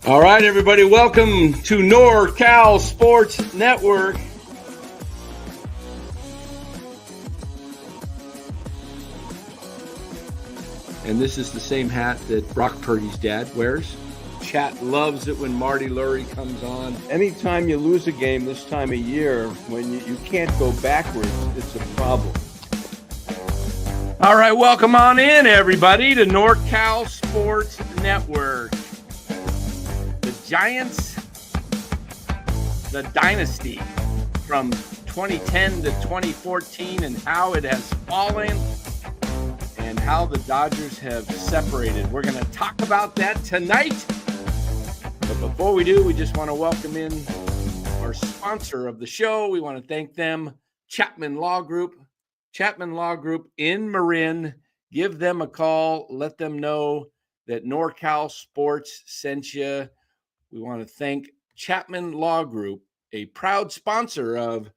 All right, everybody, welcome to NorCal Sports Network. And this is the same hat that Brock Purdy's dad wears. Chat loves it when Marty Lurie comes on. Anytime you lose a game this time of year, when you can't go backwards, it's a problem. All right, welcome on in, everybody, to NorCal Sports Network. The Giants, the Dynasty from 2010 to 2014 and how it has fallen and how the Dodgers have separated. We're going to talk about that tonight. But before we do, we just want to welcome in our sponsor of the show. We want to thank them, Chapman Law Group. Chapman Law Group in Marin. Give them a call. Let them know that NorCal Sports sent you. We want to thank Chapman Law Group, a proud sponsor of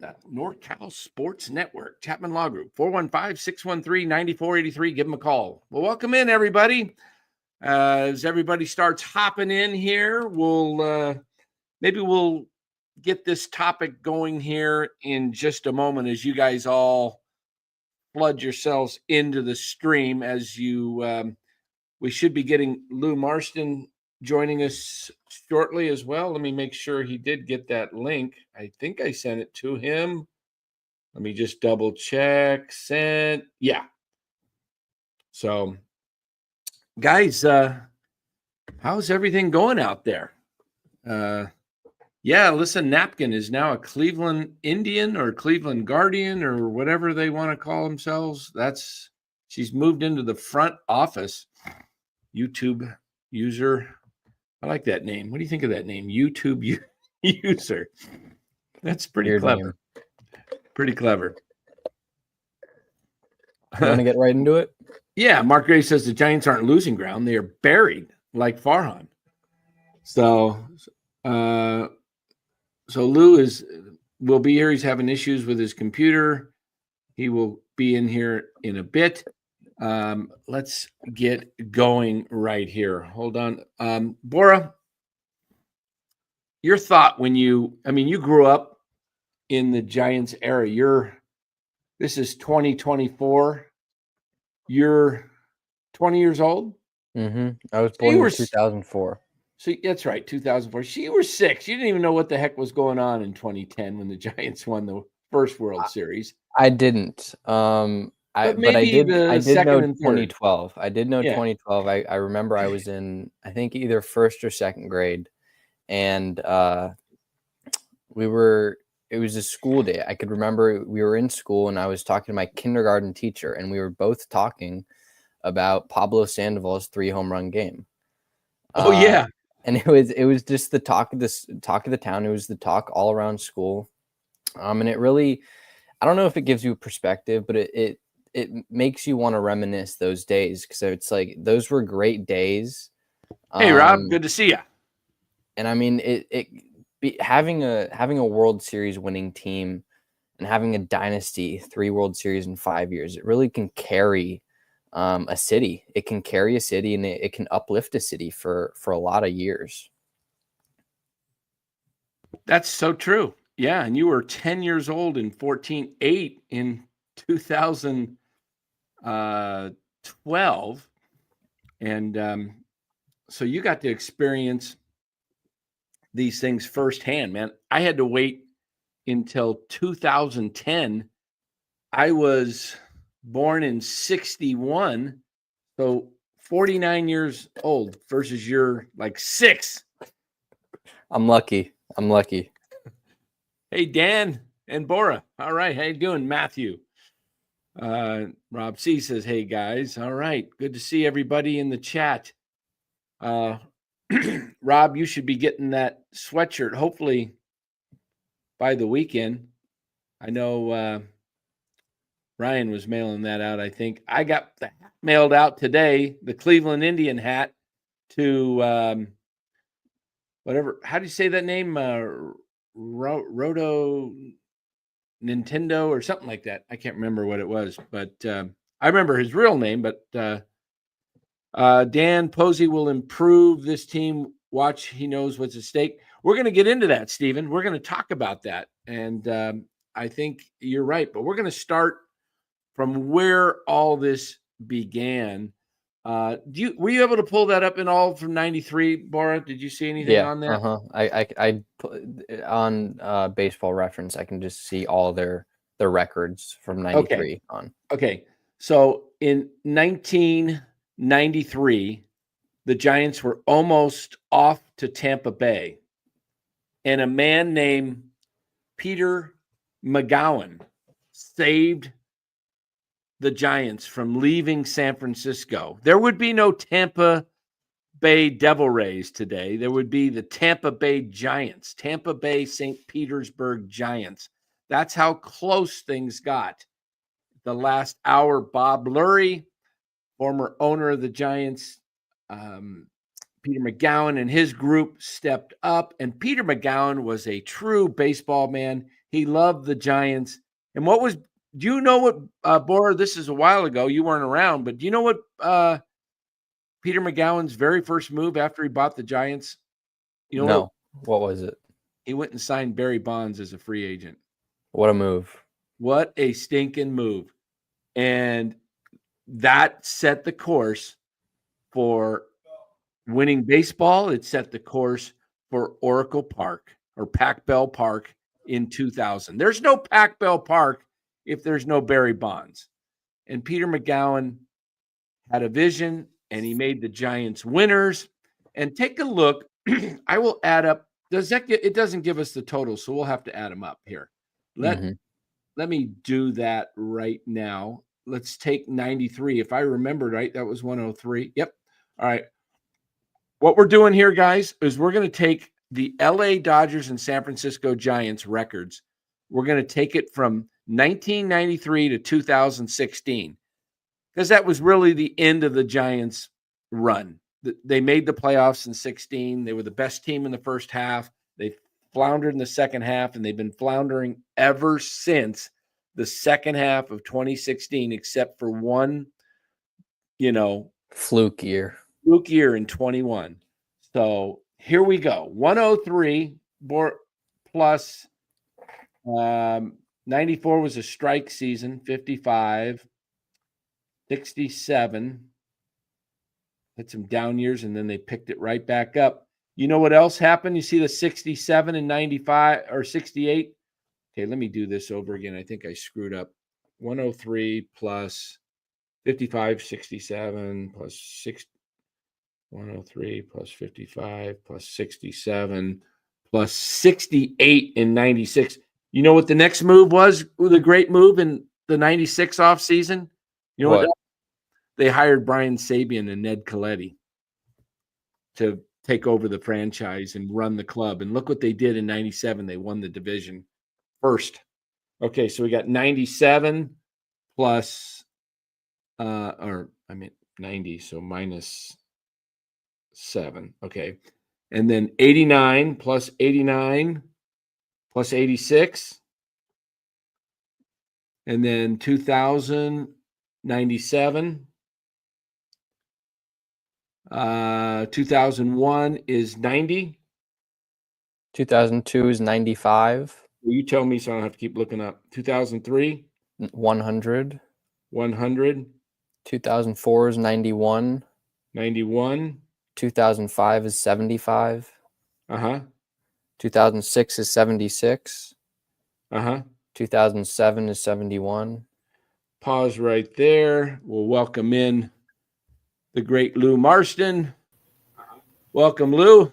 the NorCal Sports Network. Chapman Law Group, 415-613-9483. Give them a call. Well, welcome in, everybody. As everybody starts hopping in here, we'll get this topic going here in just a moment as you guys all flood yourselves into the stream. As you, we should be getting Lou Marston joining us shortly as well. Let me make sure he did get that link. I think I sent it to him. Let me just double check. Sent. Yeah. So, guys, how's everything going out there? Yeah, Alyssa Napkin is now a Cleveland Indian or Cleveland Guardian or whatever they want to call themselves. She's moved into the front office. YouTube user. I like that name. What do you think of that name? YouTube user. That's pretty Weird clever. Name. Pretty clever. You want to get right into it? Yeah, Mark Gray says the Giants aren't losing ground. They are buried like Farhan. So Lou will be here. He's having issues with his computer. He will be in here in a bit. Let's get going right here. Hold on. Bora, your thought when you grew up in the Giants era. This is 2024. You're 20 years old? Mm-hmm. I was born in 2004. So that's right, 2004. You were 6. You didn't even know what the heck was going on in 2010 when the Giants won the first World Series. I didn't. But I did know 2012. I did know 2012. I remember I was in, I think, either first or second grade, and it was a school day. I could remember we were in school, and I was talking to my kindergarten teacher, and we were both talking about Pablo Sandoval's 3-home run game. Oh yeah. And it was just the talk of the town. It was the talk all around school. And it really, I don't know if it gives you a perspective, but it makes you want to reminisce those days, because it's like those were great days. Hey Rob, good to see you. And I mean, having a World Series winning team and having a dynasty, 3 World Series in 5 years, it really can carry a city. It can carry a city, and it can uplift a city for a lot of years. That's so true. Yeah, and you were 10 years old in 14-8 in 2012. And so you got to experience these things firsthand, man. I had to wait until 2010. I was born in 61, so 49 years old versus you're like 6. I'm lucky. Hey, Dan and Bora. All right. How you doing, Matthew? Rob C says, hey, guys. All right. Good to see everybody in the chat. Rob, you should be getting that sweatshirt hopefully by the weekend. I know Ryan was mailing that out, I think. I got the hat mailed out today, the Cleveland Indian hat, to whatever. How do you say that name? Roto Nintendo or something like that. I can't remember what it was, but I remember his real name, but Dan Posey will improve this team. Watch, he knows what's at stake. We're going to get into that, Stephen. We're going to talk about that. And I think you're right. But we're going to start from where all this began. Were you able to pull that up in all from 93, Bora? Did you see anything on that? I on Baseball Reference, I can just see all their records from 93 on. Okay. So in 1993, the Giants were almost off to Tampa Bay, and a man named Peter McGowan saved the Giants from leaving San Francisco. There would be no Tampa Bay Devil Rays today. There would be the Tampa Bay Giants, Tampa Bay St. Petersburg Giants. That's how close things got. The last hour, Bob Lurie, former owner of the Giants, Peter McGowan and his group stepped up. And Peter McGowan was a true baseball man. He loved the Giants. And do you know what, Bora, this is a while ago. You weren't around, but do you know what Peter McGowan's very first move after he bought the Giants? You know No. What was it? He went and signed Barry Bonds as a free agent. What a move. What a stinking move. And that set the course for winning baseball. It set the course for Oracle Park or Pac Bell Park in 2000. There's no Pac Bell Park if there's no Barry Bonds. And Peter McGowan had a vision, and he made the Giants winners. And take a look. I will add up. It doesn't give us the total, so we'll have to add them up here. Let me do that right now. Let's take 93. If I remember right, that was 103. Yep. All right. What we're doing here, guys, is we're going to take the LA Dodgers and San Francisco Giants records. We're going to take it from 1993 to 2016, because that was really the end of the Giants' run. They made the playoffs in 16. They were the best team in the first half. They floundered in the second half, and they've been floundering ever since the second half of 2016, except for one, fluke year in 21. So here we go. 103 plus 94 was a strike season, 55, 67. Had some down years, and then they picked it right back up. You know what else happened? You see the 67 and 95 or 68? Okay, let me do this over again. I think I screwed up. 103 plus 55, 67 plus 6. 103 plus 55 plus 67 plus 68 in 96. You know what the next move was? The great move in the 96 offseason? You know what? They hired Brian Sabean and Ned Colletti to take over the franchise and run the club. And look what they did in 97. They won the division first. Okay, so we got 97 plus 90, so minus 7. Okay. And then 89 plus 86. And then 2097. 2001 is 90. 2002 is 95. Well, you tell me so I don't have to keep looking up. 2003. 100. 100. 2004 is 91. 2005 is 75. 2006 is 76. 2007 is 71. Pause right there. We'll welcome in the great Lou Marston. Welcome, Lou.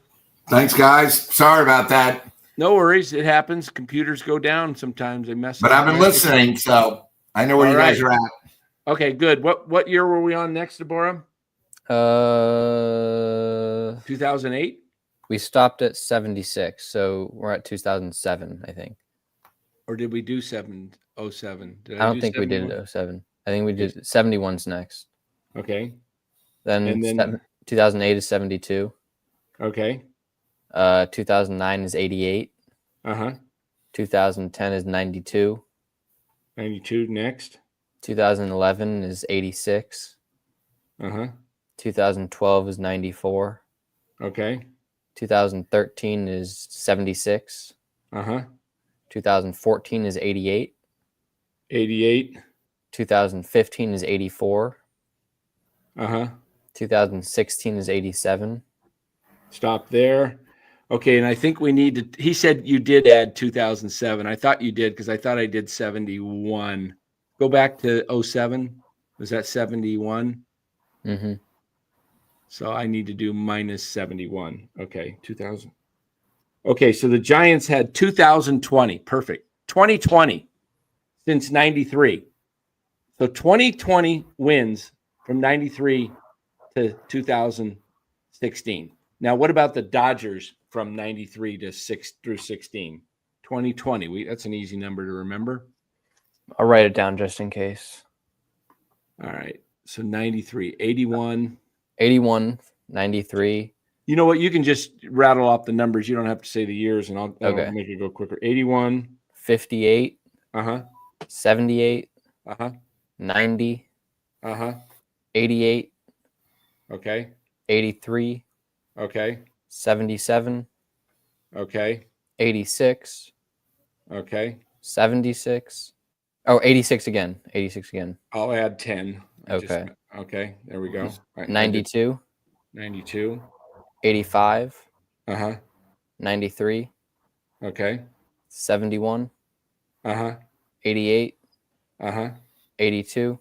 Thanks, guys. Sorry about that. No worries. It happens. Computers go down sometimes. They mess up. But I've been listening, so I know where you guys are at. Okay, good. What year were we on next, Deborah? 2008? We stopped at 76, so we're at 2007, I think. Or did we do 07? I don't think we did 07. I think we did 71's next. Okay. Then 2008 is 72. Okay. 2009 is 88. 2010 is 92. 92 next. 2011 is 86. 2012 is 94. Okay. 2013 is 76. 2014 is 88. 88. 2015 is 84. 2016 is 87. Stop there. Okay, and I think we need to. He said you did add 2007. I thought you did because I thought I did 71. Go back to 07. Was that 71? Mm-hmm. So I need to do minus 71. Okay, 2000. Okay, so the Giants had 2020. Perfect. 2020 since 93. So 2020 wins from 93 to 2016. Now, what about the Dodgers from 93 to 6 through 16? 2020. That's an easy number to remember. I'll write it down just in case. All right. So 93, 81. 81, 93. You know what? You can just rattle off the numbers. You don't have to say the years, and I'll make it go quicker. 81. 58. 78. 90. 88. Okay. 83. Okay. 77. Okay. 86. Okay. 76. Oh, 86 again. 86 again. I'll add 10. Okay. Okay. There we go. Right, 92. 92. 85. 93. Okay. 71. 88. 82.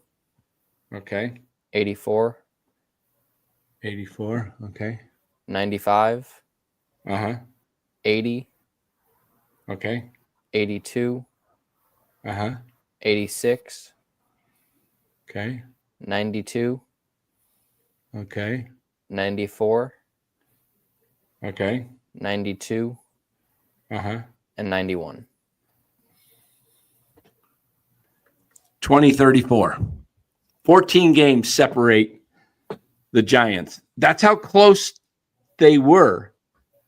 Okay. 84. 84. Okay. 95. 80. Okay. 82. 86. Okay. 92. Okay. 94. Okay. 92. And 91. 2034. 14 games separate the Giants. That's how close they were.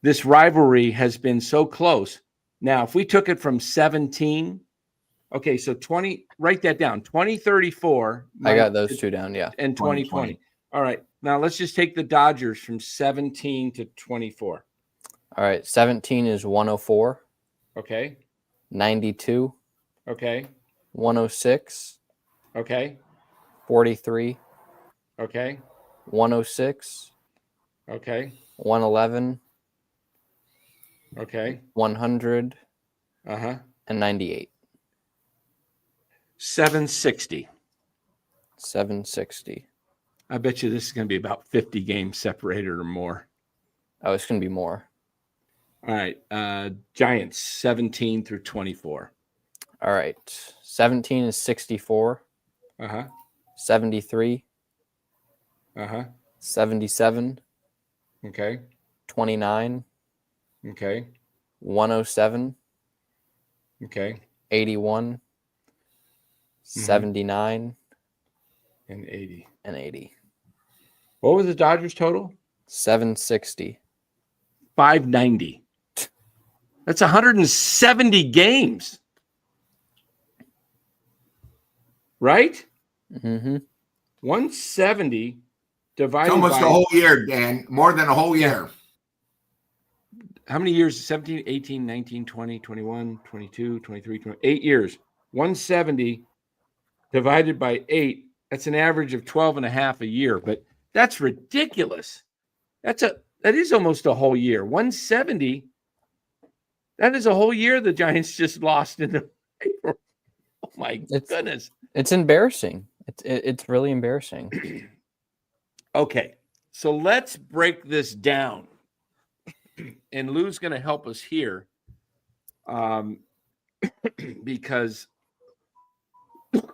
This rivalry has been so close. Now, if we took it from 17, okay, so 20, write that down. 2034. I got those two down, yeah. And 2020. All right. Now let's just take the Dodgers from 17 to 24. All right. 17 is 104. Okay. 92. Okay. 106. Okay. 43. Okay. 106. Okay. 111. Okay. 100. And 98. 760. 760. I bet you this is going to be about 50 games separated or more. Oh, it's going to be more. All right. Giants, 17 through 24. All right. 17 is 64. 73. 77. Okay. 29. Okay. 107. Okay. 81. 79. And 80. And 80. What was the Dodgers total? 760. 590. That's 170 games. Right? Mm-hmm. 170 divided It's almost by a whole year, Dan. More than a whole year. how many years? 17, 18, 19, 20, 21, 22, 23, 28 years. 170 divided by 8. That's an average of 12 and a half a year, but that's ridiculous. That is almost a whole year. 170. That is a whole year the Giants just lost in the paper. Oh my goodness. It's embarrassing. It's really embarrassing. Okay. So let's break this down. And Lou's going to help us here. Because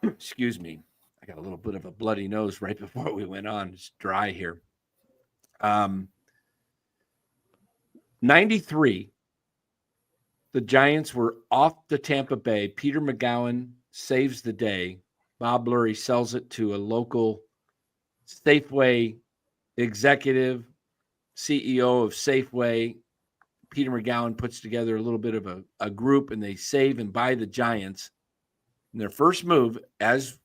excuse me. I got a little bit of a bloody nose right before we went on. It's dry here. 93, the Giants were off to Tampa Bay. Peter McGowan saves the day. Bob Lurie sells it to a local Safeway executive, CEO of Safeway. Peter McGowan puts together a little bit of a group, and they save and buy the Giants. And their first move, as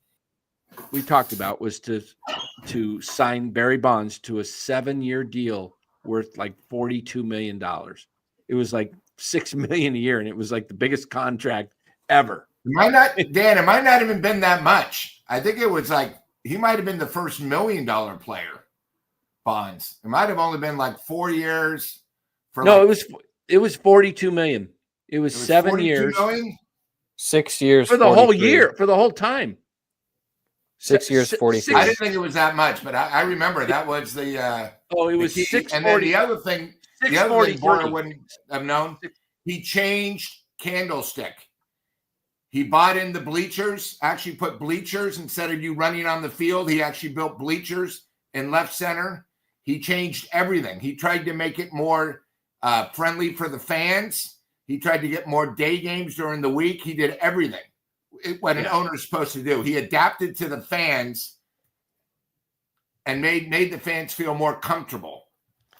we talked about was to sign Barry Bonds to a 7-year deal worth like $42 million. It was like $6 million a year, and it was like the biggest contract ever. It might not, Dan, it might not even been that much. I think it was like he might have been the first $1 million player, Bonds. It might have only been like 4 years. No, it was 42 million. It was 7 years. Million? 6 years for the 43. whole year, for the whole time. 6 years, 43. I didn't think it was that much, but I remember that was the it was the 640. And then the other thing Boyer wouldn't have known, he changed Candlestick. He bought in the bleachers, actually put bleachers instead of you running on the field. He actually built bleachers in left center. He changed everything. He tried to make it more friendly for the fans. He tried to get more day games during the week. He did everything. What an owner is supposed to do. He adapted to the fans and made the fans feel more comfortable.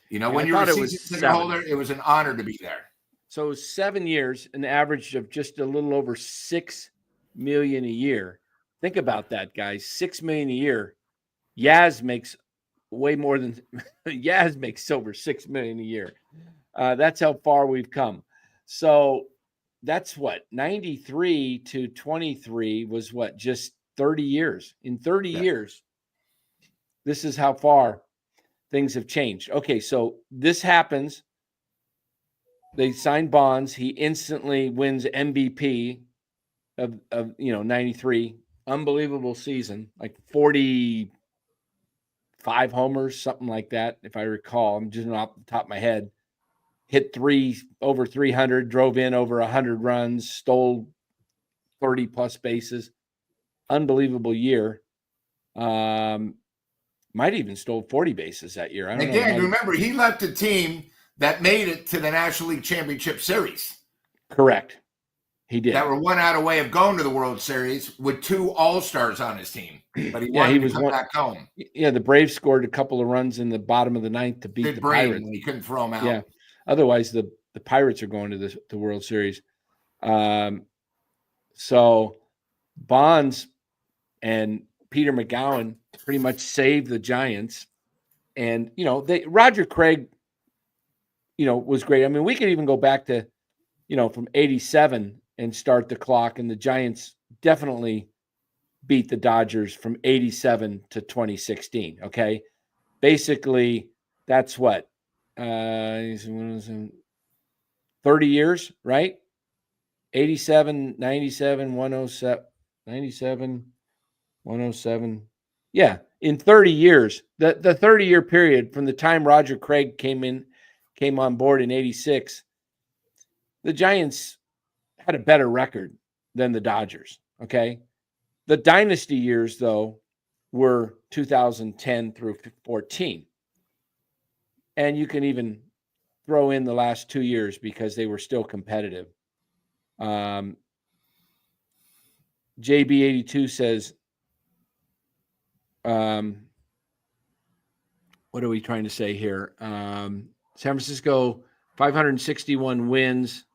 You know, when you're a season ticket holder, it was an honor to be there. So it was 7 years, an average of just a little over $6 million a year. Think about that, guys. $6 million a year. Yaz makes way more than Yaz makes over $6 million a year. That's how far we've come. So that's what 93 to 23 was what, just 30 years. In 30 years, this is how far things have changed. Okay, so this happens. They sign Bonds. He instantly wins MVP of 93. Unbelievable season, like 45 homers, something like that, if I recall. I'm just off the top of my head. Hit over 300, drove in over 100 runs, stole 30 plus bases. Unbelievable year. Might even stole 40 bases that year. I don't know. Again, remember, he left a team that made it to the National League Championship Series. Correct. He did. That were 1 out away of going to the World Series with 2 All-Stars on his team. But he wanted to come back home. Yeah, the Braves scored a couple of runs in the bottom of the ninth to beat the Pirates. When he couldn't throw them out. Yeah. Otherwise, the Pirates are going to the World Series. So Bonds and Peter McGowan pretty much saved the Giants. And, Roger Craig, was great. I mean, we could even go back to, from 87 and start the clock. And the Giants definitely beat the Dodgers from 87 to 2016. Okay. Basically, that's what? 30 years, right? 87, 97, 107, 97, 107. Yeah, in 30 years, the 30-year period from the time Roger Craig came on board in 86, the Giants had a better record than the Dodgers, okay? The dynasty years, though, were 2010 through 14. And you can even throw in the last 2 years because they were still competitive. JB82 says, what are we trying to say here? San Francisco, 561 wins,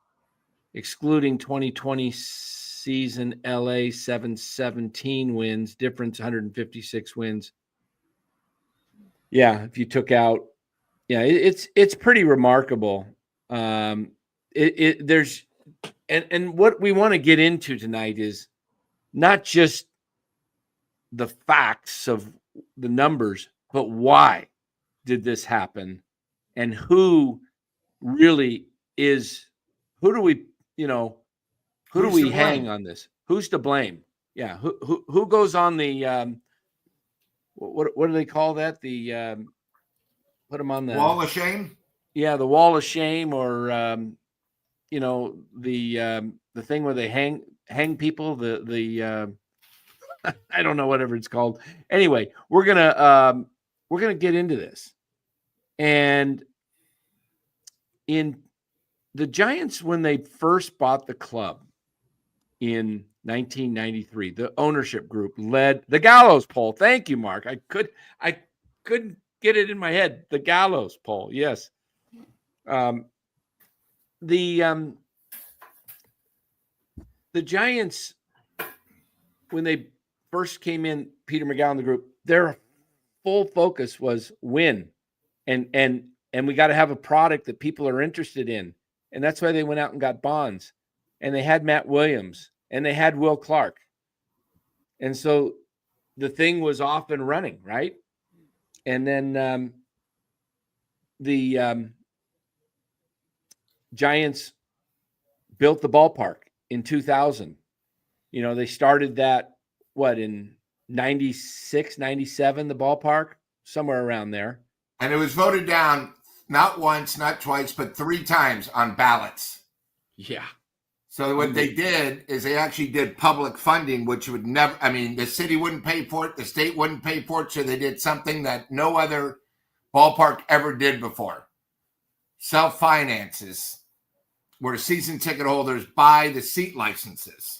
excluding 2020 season. LA, 717 wins, difference 156 wins. Yeah, if you took out, it's pretty remarkable. There's what we want to get into tonight is not just the facts of the numbers, but why did this happen, and who really is, who do we hang on this? Who's to blame? Yeah, who goes on the what do they call that? The put them on the wall of shame. Yeah, the wall of shame, or the thing where they hang people. The I don't know, whatever it's called. Anyway, we're gonna get into this, and in the Giants, when they first bought the club in 1993, the ownership group led the gallows pole. Thank you, Mark. I couldn't get it in my head. The gallows pole. Yes. The Giants, when they first came in, Peter McGowan, the group, their full focus was win. And we got to have a product that people are interested in. And that's why they went out and got Bonds. And they had Matt Williams. And they had Will Clark. And so the thing was off and running, right? And then the Giants built the ballpark in 2000. They started that, in 96, 97, the ballpark, somewhere around there. And it was voted down not once, not twice, but 3 times on ballots. Yeah. So what they did is they actually did public funding, which would never, the city wouldn't pay for it. The state wouldn't pay for it. So they did something that no other ballpark ever did before. Self-finances, where season ticket holders buy the seat licenses.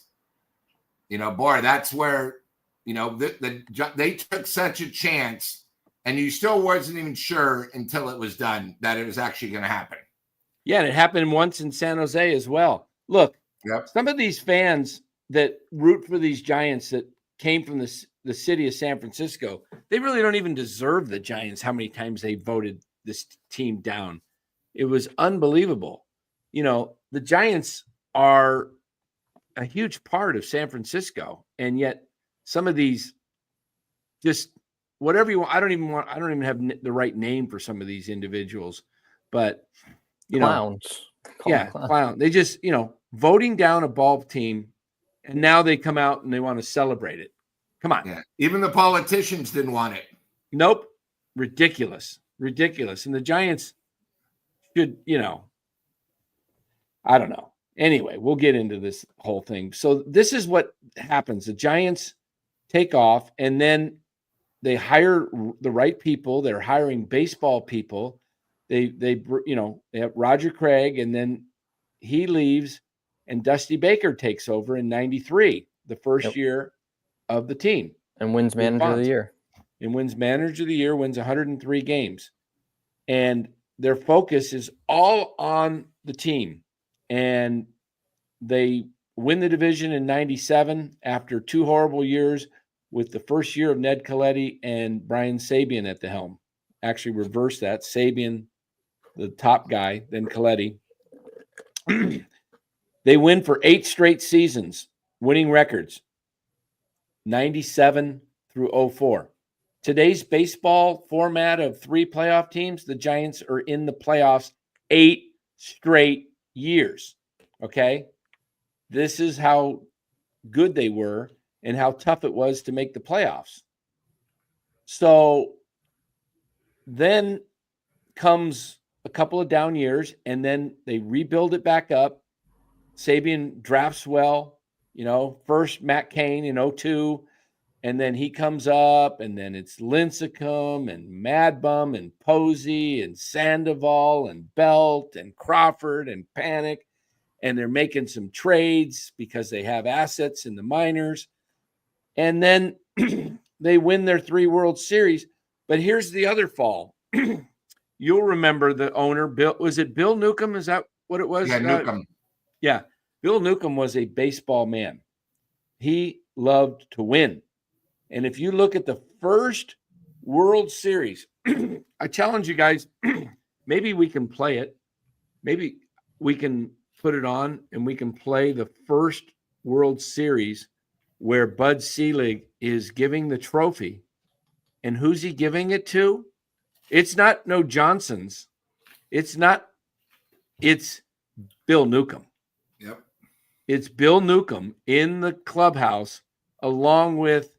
That's where, they took such a chance, and you still wasn't even sure until it was done that it was actually going to happen. Yeah, and it happened once in San Jose as well. Look, some of these fans that root for these Giants that came from the city of San Francisco, they really don't even deserve the Giants, how many times they voted this team down. It was unbelievable. The Giants are a huge part of San Francisco, and yet some of these just whatever you want. I don't even have the right name for some of these individuals, but clowns. Clown. They just, voting down a ball team, and now they come out and they want to celebrate it. Come on. Yeah. Even the politicians didn't want it. Nope. Ridiculous. And the Giants should, I don't know. Anyway, we'll get into this whole thing. So this is what happens. The Giants take off, and then they hire the right people. They're hiring baseball people. They have Roger Craig, and then he leaves, and Dusty Baker takes over in 93, the first year of the team. And wins manager of the year. And wins manager of the year, wins 103 games. And their focus is all on the team. And they win the division in 97 after 2 horrible years, with the first year of Ned Colletti and Brian Sabean at the helm. Actually reverse that. Sabean, the top guy, then Colletti. They win for 8 straight seasons, winning records, 97 through 04. Today's baseball format of 3 playoff teams, the Giants are in the playoffs 8 straight years. Okay? This is how good they were and how tough it was to make the playoffs. So then comes a couple of down years, and then they rebuild it back up. Sabean drafts well, first Matt Cain in 02, and then he comes up, and then it's Lincecum and Madbum and Posey and Sandoval and Belt and Crawford and Panic, and they're making some trades because they have assets in the minors. And then they win their 3 World Series. But here's the other fall. You'll remember the owner, Bill. Was it Bill Newcomb? Is that what it was? Yeah, Newcomb. Yeah. Bill Newcomb was a baseball man. He loved to win. And if you look at the first World Series, I challenge you guys, maybe we can play it. Maybe we can put it on and we can play the first World Series where Bud Selig is giving the trophy. And who's he giving it to? It's not no Johnson's. It's Bill Newcomb. Yep. It's Bill Newcomb in the clubhouse along with,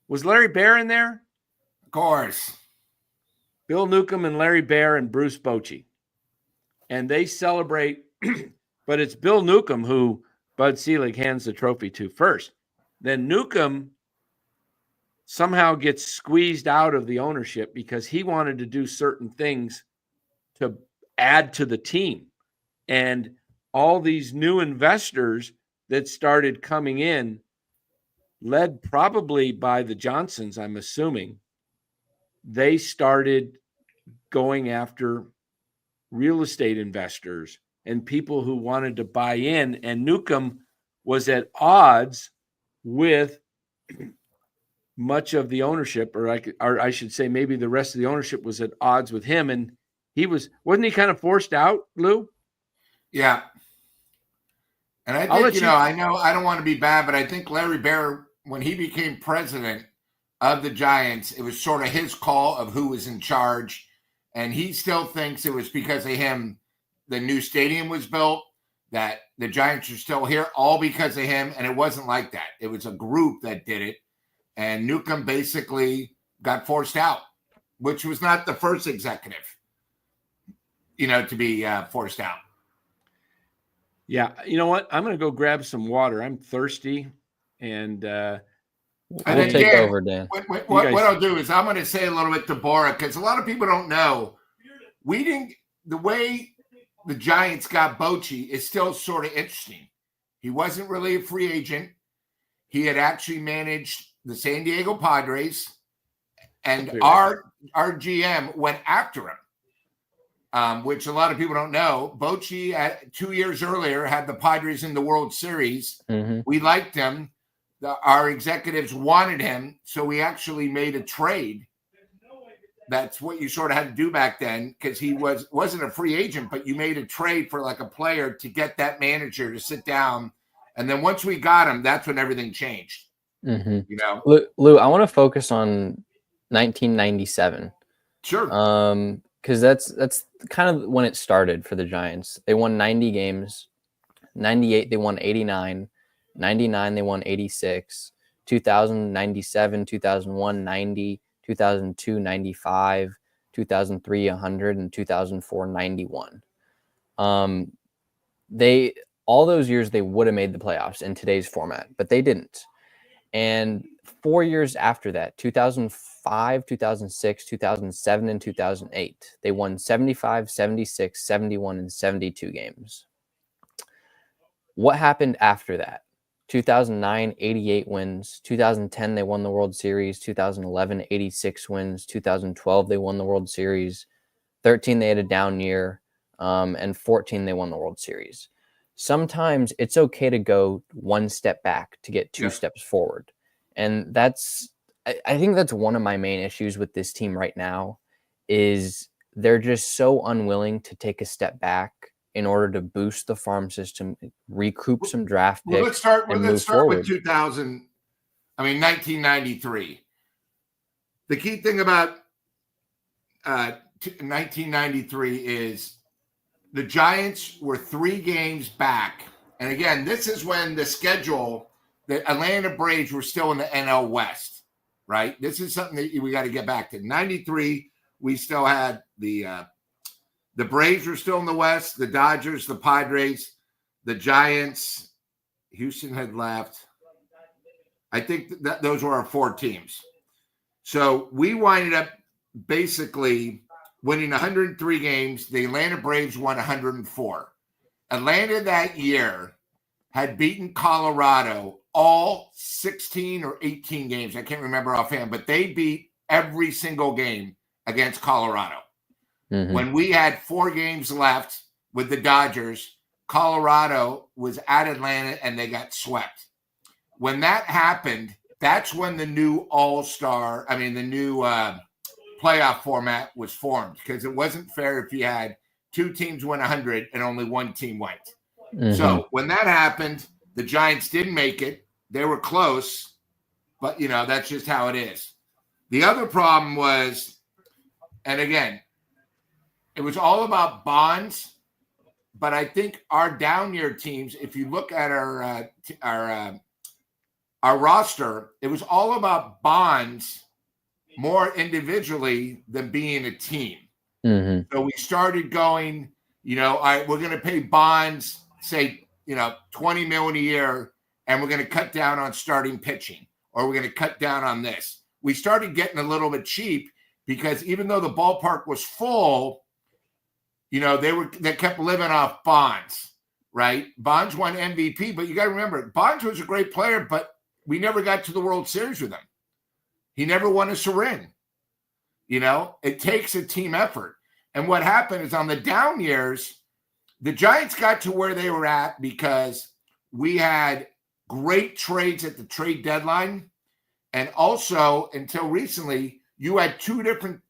was Larry Baer in there? Of course. Bill Newcomb and Larry Baer and Bruce Bochy. And they celebrate, but it's Bill Newcomb who Bud Selig hands the trophy to first. Then Newcomb somehow gets squeezed out of the ownership because he wanted to do certain things to add to the team. And all these new investors that started coming in, led probably by the Johnsons, I'm assuming, they started going after real estate investors and people who wanted to buy in. And Newcomb was at odds with much of the ownership, or I should say maybe the rest of the ownership was at odds with him. And wasn't he kind of forced out, Lou? Yeah. And I think, I know I don't want to be bad, but I think Larry Baer, when he became president of the Giants, it was sort of his call of who was in charge. And he still thinks it was because of him the new stadium was built, that the Giants are still here, all because of him. And it wasn't like that. It was a group that did it. And Newcomb basically got forced out, which was not the first executive, to be forced out. Yeah. You know what? I'm going to go grab some water. I'm thirsty. And we'll take over, Dan. What I'll do is I'm going to say a little bit to Bora, because a lot of people don't know. The way the Giants got Bochy is still sort of interesting. He wasn't really a free agent. He had actually managed the San Diego Padres, and our GM went after him, which a lot of people don't know. Bochy, 2 years earlier, had the Padres in the World Series. Mm-hmm. We liked him. Our executives wanted him, so we actually made a trade. That's what you sort of had to do back then, because he wasn't a free agent, but you made a trade for like a player to get that manager to sit down. And then once we got him, that's when everything changed. Mm-hmm. Lou, I want to focus on 1997. Sure. Because that's kind of when it started for the Giants. They won 90 games. 98, they won 89. 99, they won 86. 2000, 97. 2001, 90. 2002, 95. 2003, 100. And 2004, 91. All those years, they would have made the playoffs in today's format, but they didn't. And 4 years after that, 2005, 2006, 2007, and 2008, they won 75, 76, 71, and 72 games. What happened after that? 2009, 88 wins. 2010, they won the World Series. 2011, 86 wins. 2012, they won the World Series. 13, they had a down year. And 14, they won the World Series. Sometimes it's okay to go one step back to get two steps forward. And I think that's one of my main issues with this team right now, is they're just so unwilling to take a step back in order to boost the farm system, recoup some draft picks. Let's start with 1993. The key thing about 1993 is the Giants were 3 games back. And again, this is when the Atlanta Braves were still in the NL West, right? This is something that we got to get back to. 93, we still had the Braves were still in the West, the Dodgers, the Padres, the Giants. Houston had left. I think that those were our 4 teams. So we winded up basically winning 103 games. The Atlanta Braves won 104. Atlanta that year had beaten Colorado all 16 or 18 games. I can't remember offhand, but they beat every single game against Colorado. Mm-hmm. When we had 4 games left with the Dodgers, Colorado was at Atlanta and they got swept. When that happened, that's when the new playoff format was formed, because it wasn't fair if you had 2 teams win 100 and only 1 team went. Mm-hmm. So when that happened, the Giants didn't make it. They were close, but that's just how it is. The other problem was, and again, it was all about bonds, but I think our down year teams, if you look at our roster, it was all about bonds more individually than being a team. Mm-hmm. So we started going, all right, we're going to pay bonds, say, $20 million a year, and we're going to cut down on starting pitching, or we're going to cut down on this. We started getting a little bit cheap, because even though the ballpark was full, they kept living off Bonds, right? Bonds won MVP, but you got to remember, Bonds was a great player, but we never got to the World Series with him. He never won a ring. It takes a team effort. And what happened is, on the down years, the Giants got to where they were at because we had great trades at the trade deadline, And also, until recently, you had two different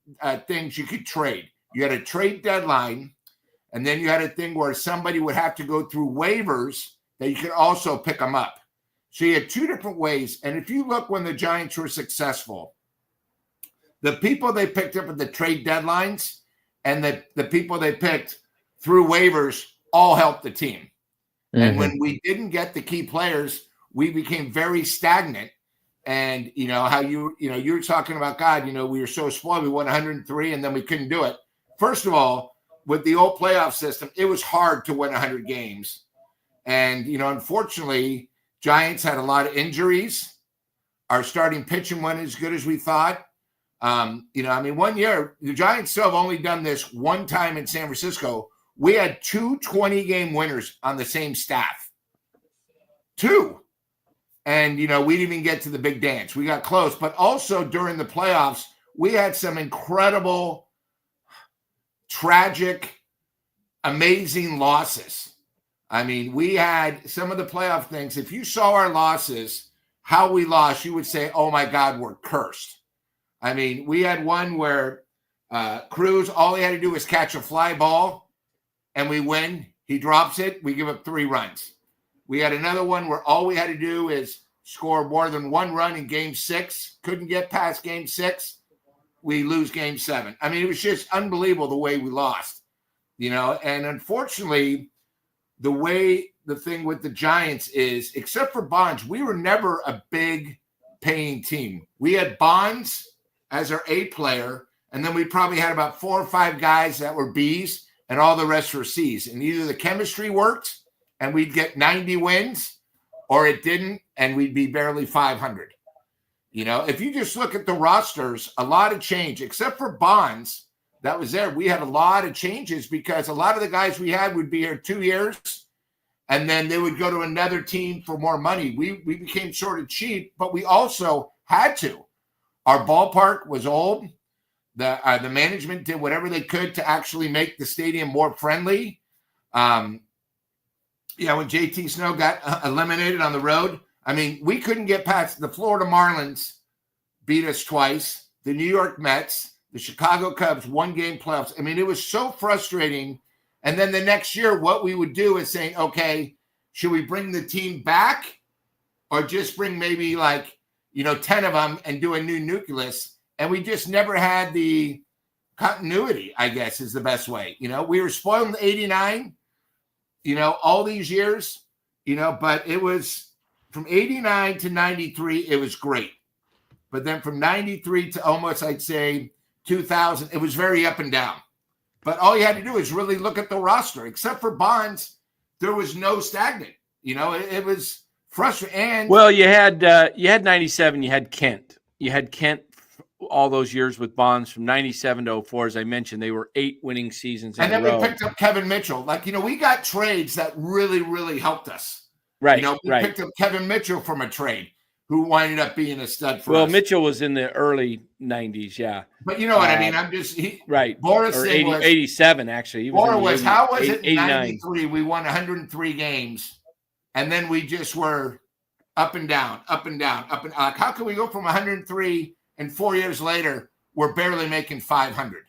things you could trade. You had a trade deadline, and then you had a thing where somebody would have to go through waivers that you could also pick them up. So you had two different ways. And if you look when the Giants were successful, the people they picked up at the trade deadlines and the people they picked through waivers all helped the team. Mm-hmm. And when we didn't get the key players, we became very stagnant. And you know how you were talking about, God, we were so spoiled. We won 103 and then we couldn't do it. First of all, with the old playoff system, it was hard to win 100 games. And, unfortunately, Giants had a lot of injuries. Our starting pitching wasn't as good as we thought. 1 year, the Giants still have only done this one time in San Francisco. We had 2 20-game winners on the same staff. 2. And, we didn't even get to the big dance. We got close. But also during the playoffs, we had some incredible, tragic, amazing losses. I mean, we had some of the playoff things. If you saw our losses, how we lost, you would say, oh, my God, we're cursed. I mean, we had one where Cruz, all he had to do was catch a fly ball, and we win. He drops it. We give up 3 runs. We had another one where all we had to do is score more than 1 run in game 6. Couldn't get past game 6. We lose game 7. I mean, it was just unbelievable the way we lost, and unfortunately, the thing with the Giants is, except for Bonds, we were never a big paying team. We had Bonds as our A player, and then we probably had about 4 or 5 guys that were Bs, and all the rest were Cs. And either the chemistry worked, and we'd get 90 wins, or it didn't, and we'd be barely 500. If you just look at the rosters, a lot of change, except for Bonds, that was there. We had a lot of changes because a lot of the guys we had would be here 2 years, and then they would go to another team for more money. We became sort of cheap, but we also had to. Our ballpark was old. The management did whatever they could to actually make the stadium more friendly. When JT Snow got eliminated on the road, I mean, we couldn't get past the Florida Marlins, beat us twice, the New York Mets, the Chicago Cubs, 1-game playoffs. I mean, it was so frustrating. And then the next year, what we would do is saying, okay, should we bring the team back or just bring maybe 10 of them and do a new nucleus? And we just never had the continuity, I guess, is the best way. We were spoiled in 89, all these years, but it was from 89 to 93, it was great. But then from 93 to almost, I'd say, 2000, it was very up and down. But all you had to do is really look at the roster. Except for Bonds, there was no stagnant. It was frustrating. And you had 97. You had Kent. You had Kent all those years with Bonds from 97 to 04. As I mentioned, they were 8 winning seasons in a row. And then we picked up Kevin Mitchell. We got trades that really, really helped us. Right. We picked up Kevin Mitchell from a trade, who winded up being a stud for us. Well, Mitchell was in the early 90s, yeah. But you know what I mean? I'm just right. Boris or 87, actually. How was it in 93? We won 103 games, and then we just were up and down, up and down, up and down. How can we go from 103 and 4 years later, we're barely making 500?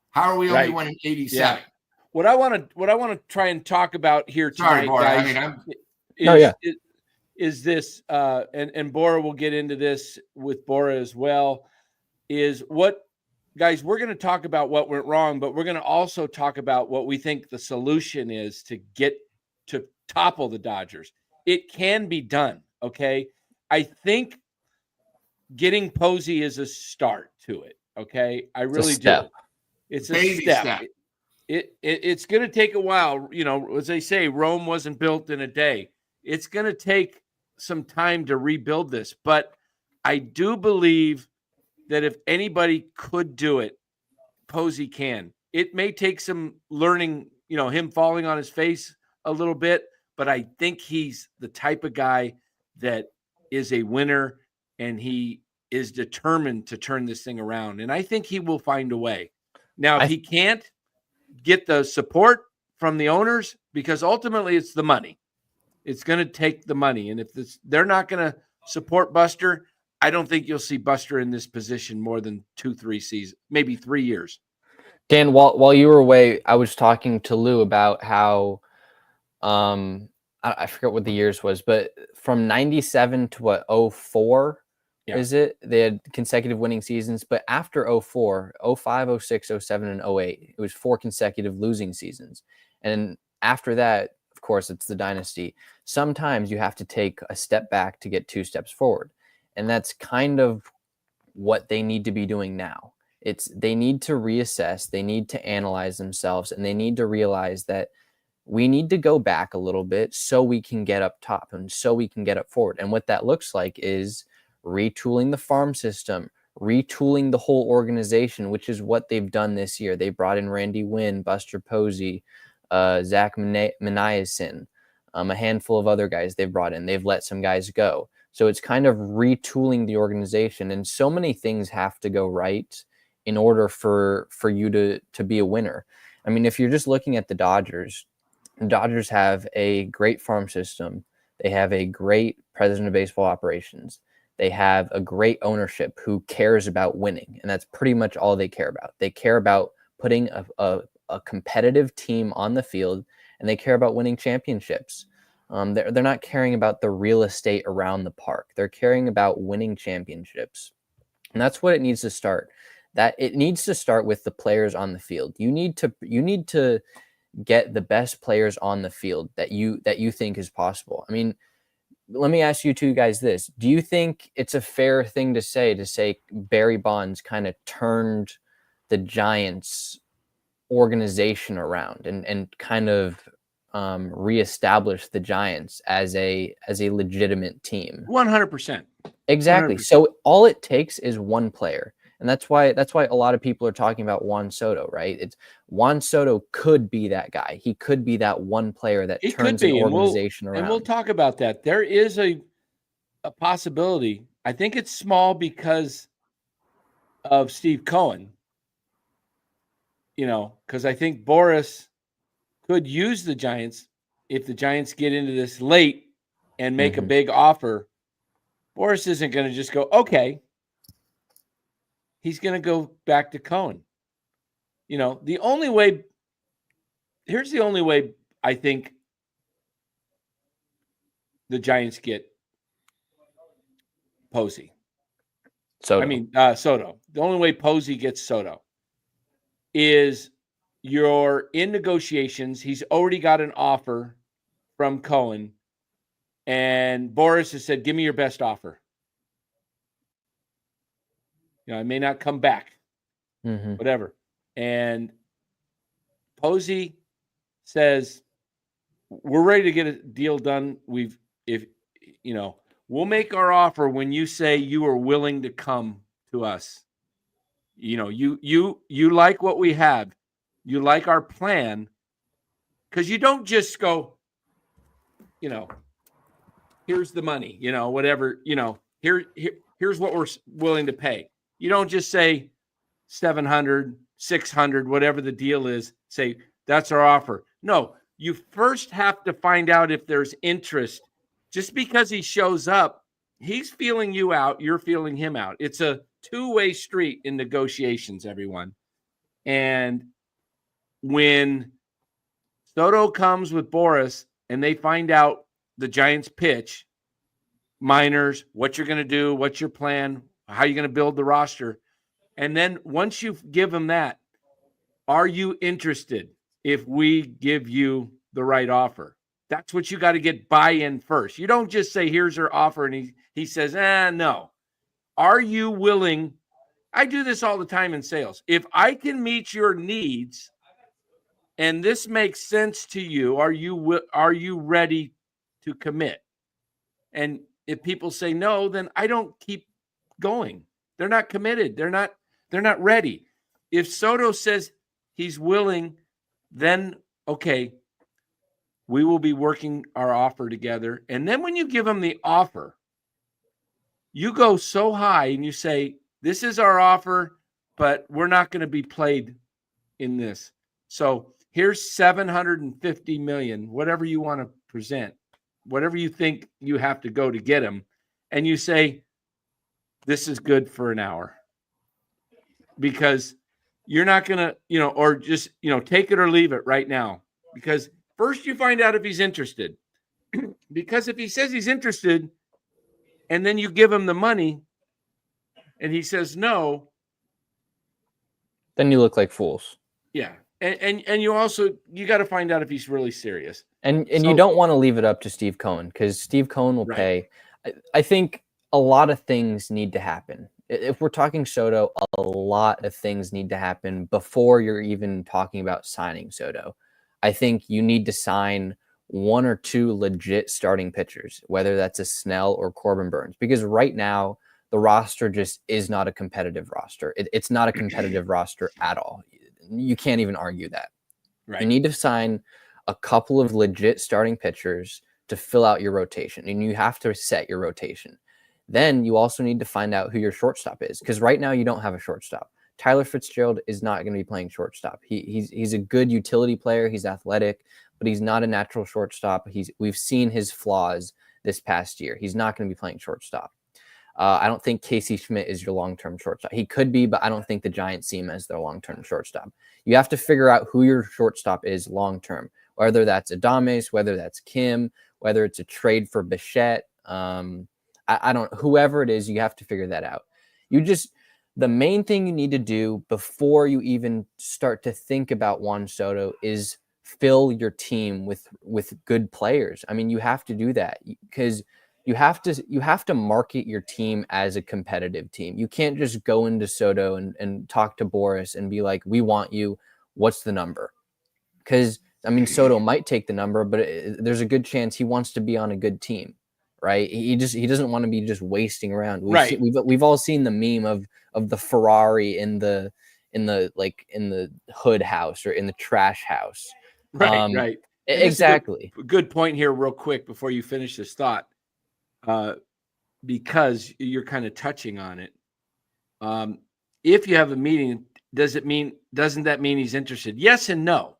How are we only winning 87? Yeah. What I want to try and talk about here tonight, guys, is this, and Bora will get into this with Bora as well, is what, guys, we're going to talk about what went wrong, but we're going to also talk about what we think the solution is to get to topple the Dodgers. It can be done, okay? I think getting Posey is a start to it, okay? I really do. It's a baby step. It's going to take a while. As they say, Rome wasn't built in a day. It's going to take some time to rebuild this, but I do believe that if anybody could do it, Posey can. It may take some learning, him falling on his face a little bit, but I think he's the type of guy that is a winner, and he is determined to turn this thing around. And I think he will find a way. Now, if he can't get the support from the owners, because ultimately it's the money. It's going to take the money. And if they're not going to support Buster, I don't think you'll see Buster in this position more than 2-3 seasons, maybe 3 years. Dan, while you were away, I was talking to Lou about how I forget what the years was, but from 97 to 04 is it? They had consecutive winning seasons, but after 04, 05, 06, 07, and 08, it was 4 consecutive losing seasons. And after that, of course, it's the dynasty. Sometimes you have to take a step back to get 2 steps forward. And that's kind of what they need to be doing now. They need to reassess, they need to analyze themselves, and they need to realize that we need to go back a little bit so we can get up top and so we can get up forward. And what that looks like is retooling the farm system, retooling the whole organization, which is what they've done this year. They brought in Randy Wynn, Buster Posey, Zach Maniason, a handful of other guys they've brought in. They've let some guys go. So it's kind of retooling the organization, and so many things have to go right in order for you to be a winner. I mean, if you're just looking at the Dodgers have a great farm system. They have a great president of baseball operations. They have a great ownership who cares about winning, and that's pretty much all they care about. They care about putting a competitive team on the field, and they care about winning championships. They're not caring about the real estate around the park. They're caring about winning championships, and that's what it needs to start. That it needs to start with the players on the field. You need to get the best players on the field that you think is possible. I mean, let me ask you two guys this. Do you think it's a fair thing to say Barry Bonds kind of turned the Giants organization around and kind of reestablished the Giants as a legitimate team? 100%. Exactly. 100%. So all it takes is one player. And that's why a lot of people are talking about Juan Soto, right? It's Juan Soto could be that guy. He could be that one player that turns an organization around. And we'll talk about that. There is a possibility. I think it's small because of Steve Cohen. Because I think Boris could use the Giants if the Giants get into this late and make a big offer. Boris isn't going to just go, okay. He's going to go back to Cohen. Here's the only way I think the Giants get Posey. Soto. The only way Posey gets Soto is you're in negotiations. He's already got an offer from Cohen, and Boris has said, give me your best offer. I may not come back, whatever. And Posey says, we're ready to get a deal done. We'll make our offer when you say you are willing to come to us. You like what we have. You like our plan, because you don't just go, here's the money, whatever, here's what we're willing to pay. You don't just say 700, 600, whatever the deal is, say that's our offer. No, you first have to find out if there's interest. Just because he shows up, he's feeling you out, you're feeling him out. It's a two-way street in negotiations, everyone. And when Soto comes with Boris and they find out the Giants pitch, minors, what you're going to do, what's your plan, how you're going to build the roster. And then once you give them that, are you interested if we give you the right offer? That's what you got to get buy-in first. You don't just say, here's our offer, and he says, no. Are you willing? I do this all the time in sales. If I can meet your needs and this makes sense to you, are you ready to commit? And if people say no, then I don't keep going. They're not committed. They're not ready. If Soto says he's willing, then okay, we will be working our offer together. And then when you give him the offer, you go so high and you say, this is our offer, but we're not going to be played in this. So here's $750 million, whatever you want to present, whatever you think you have to go to get him. And you say, this is good for an hour, because you're not going to, or just, take it or leave it right now, because first you find out if he's interested, because if he says he's interested and then you give him the money and he says no, then you look like fools. Yeah. And you also, you got to find out if he's really serious. And you don't want to leave it up to Steve Cohen, because Steve Cohen will pay. I think a lot of things need to happen. If we're talking Soto, a lot of things need to happen before you're even talking about signing Soto. I think you need to sign 1 or 2 legit starting pitchers, whether that's a Snell or Corbin Burns, because right now the roster just is not a competitive roster. It's not a competitive roster at all. You can't even argue that. Right. You need to sign a couple of legit starting pitchers to fill out your rotation, and you have to set your rotation. Then you also need to find out who your shortstop is, because right now you don't have a shortstop. Tyler Fitzgerald is not going to be playing shortstop. He's a good utility player. He's athletic, but he's not a natural shortstop. We've seen his flaws this past year. He's not going to be playing shortstop. I don't think Casey Schmidt is your long-term shortstop. He could be, but I don't think the Giants see him as their long-term shortstop. You have to figure out who your shortstop is long-term, whether that's Adames, whether that's Kim, whether it's a trade for Bichette. I don't, whoever it is, you have to figure that out. The main thing you need to do before you even start to think about Juan Soto is fill your team with good players. I mean, you have to do that, because you have to market your team as a competitive team. You can't just go into Soto and talk to Boris and be like, we want you. What's the number? Because, I mean, Soto might take the number, but there's a good chance he wants to be on a good team, right? He doesn't want to be just wasting around. We've all seen the meme of the Ferrari in the hood house or in the trash house. Right. Exactly. Good point here, real quick, before you finish this thought. Because you're kind of touching on it. If you have a meeting, doesn't that mean he's interested? Yes and no,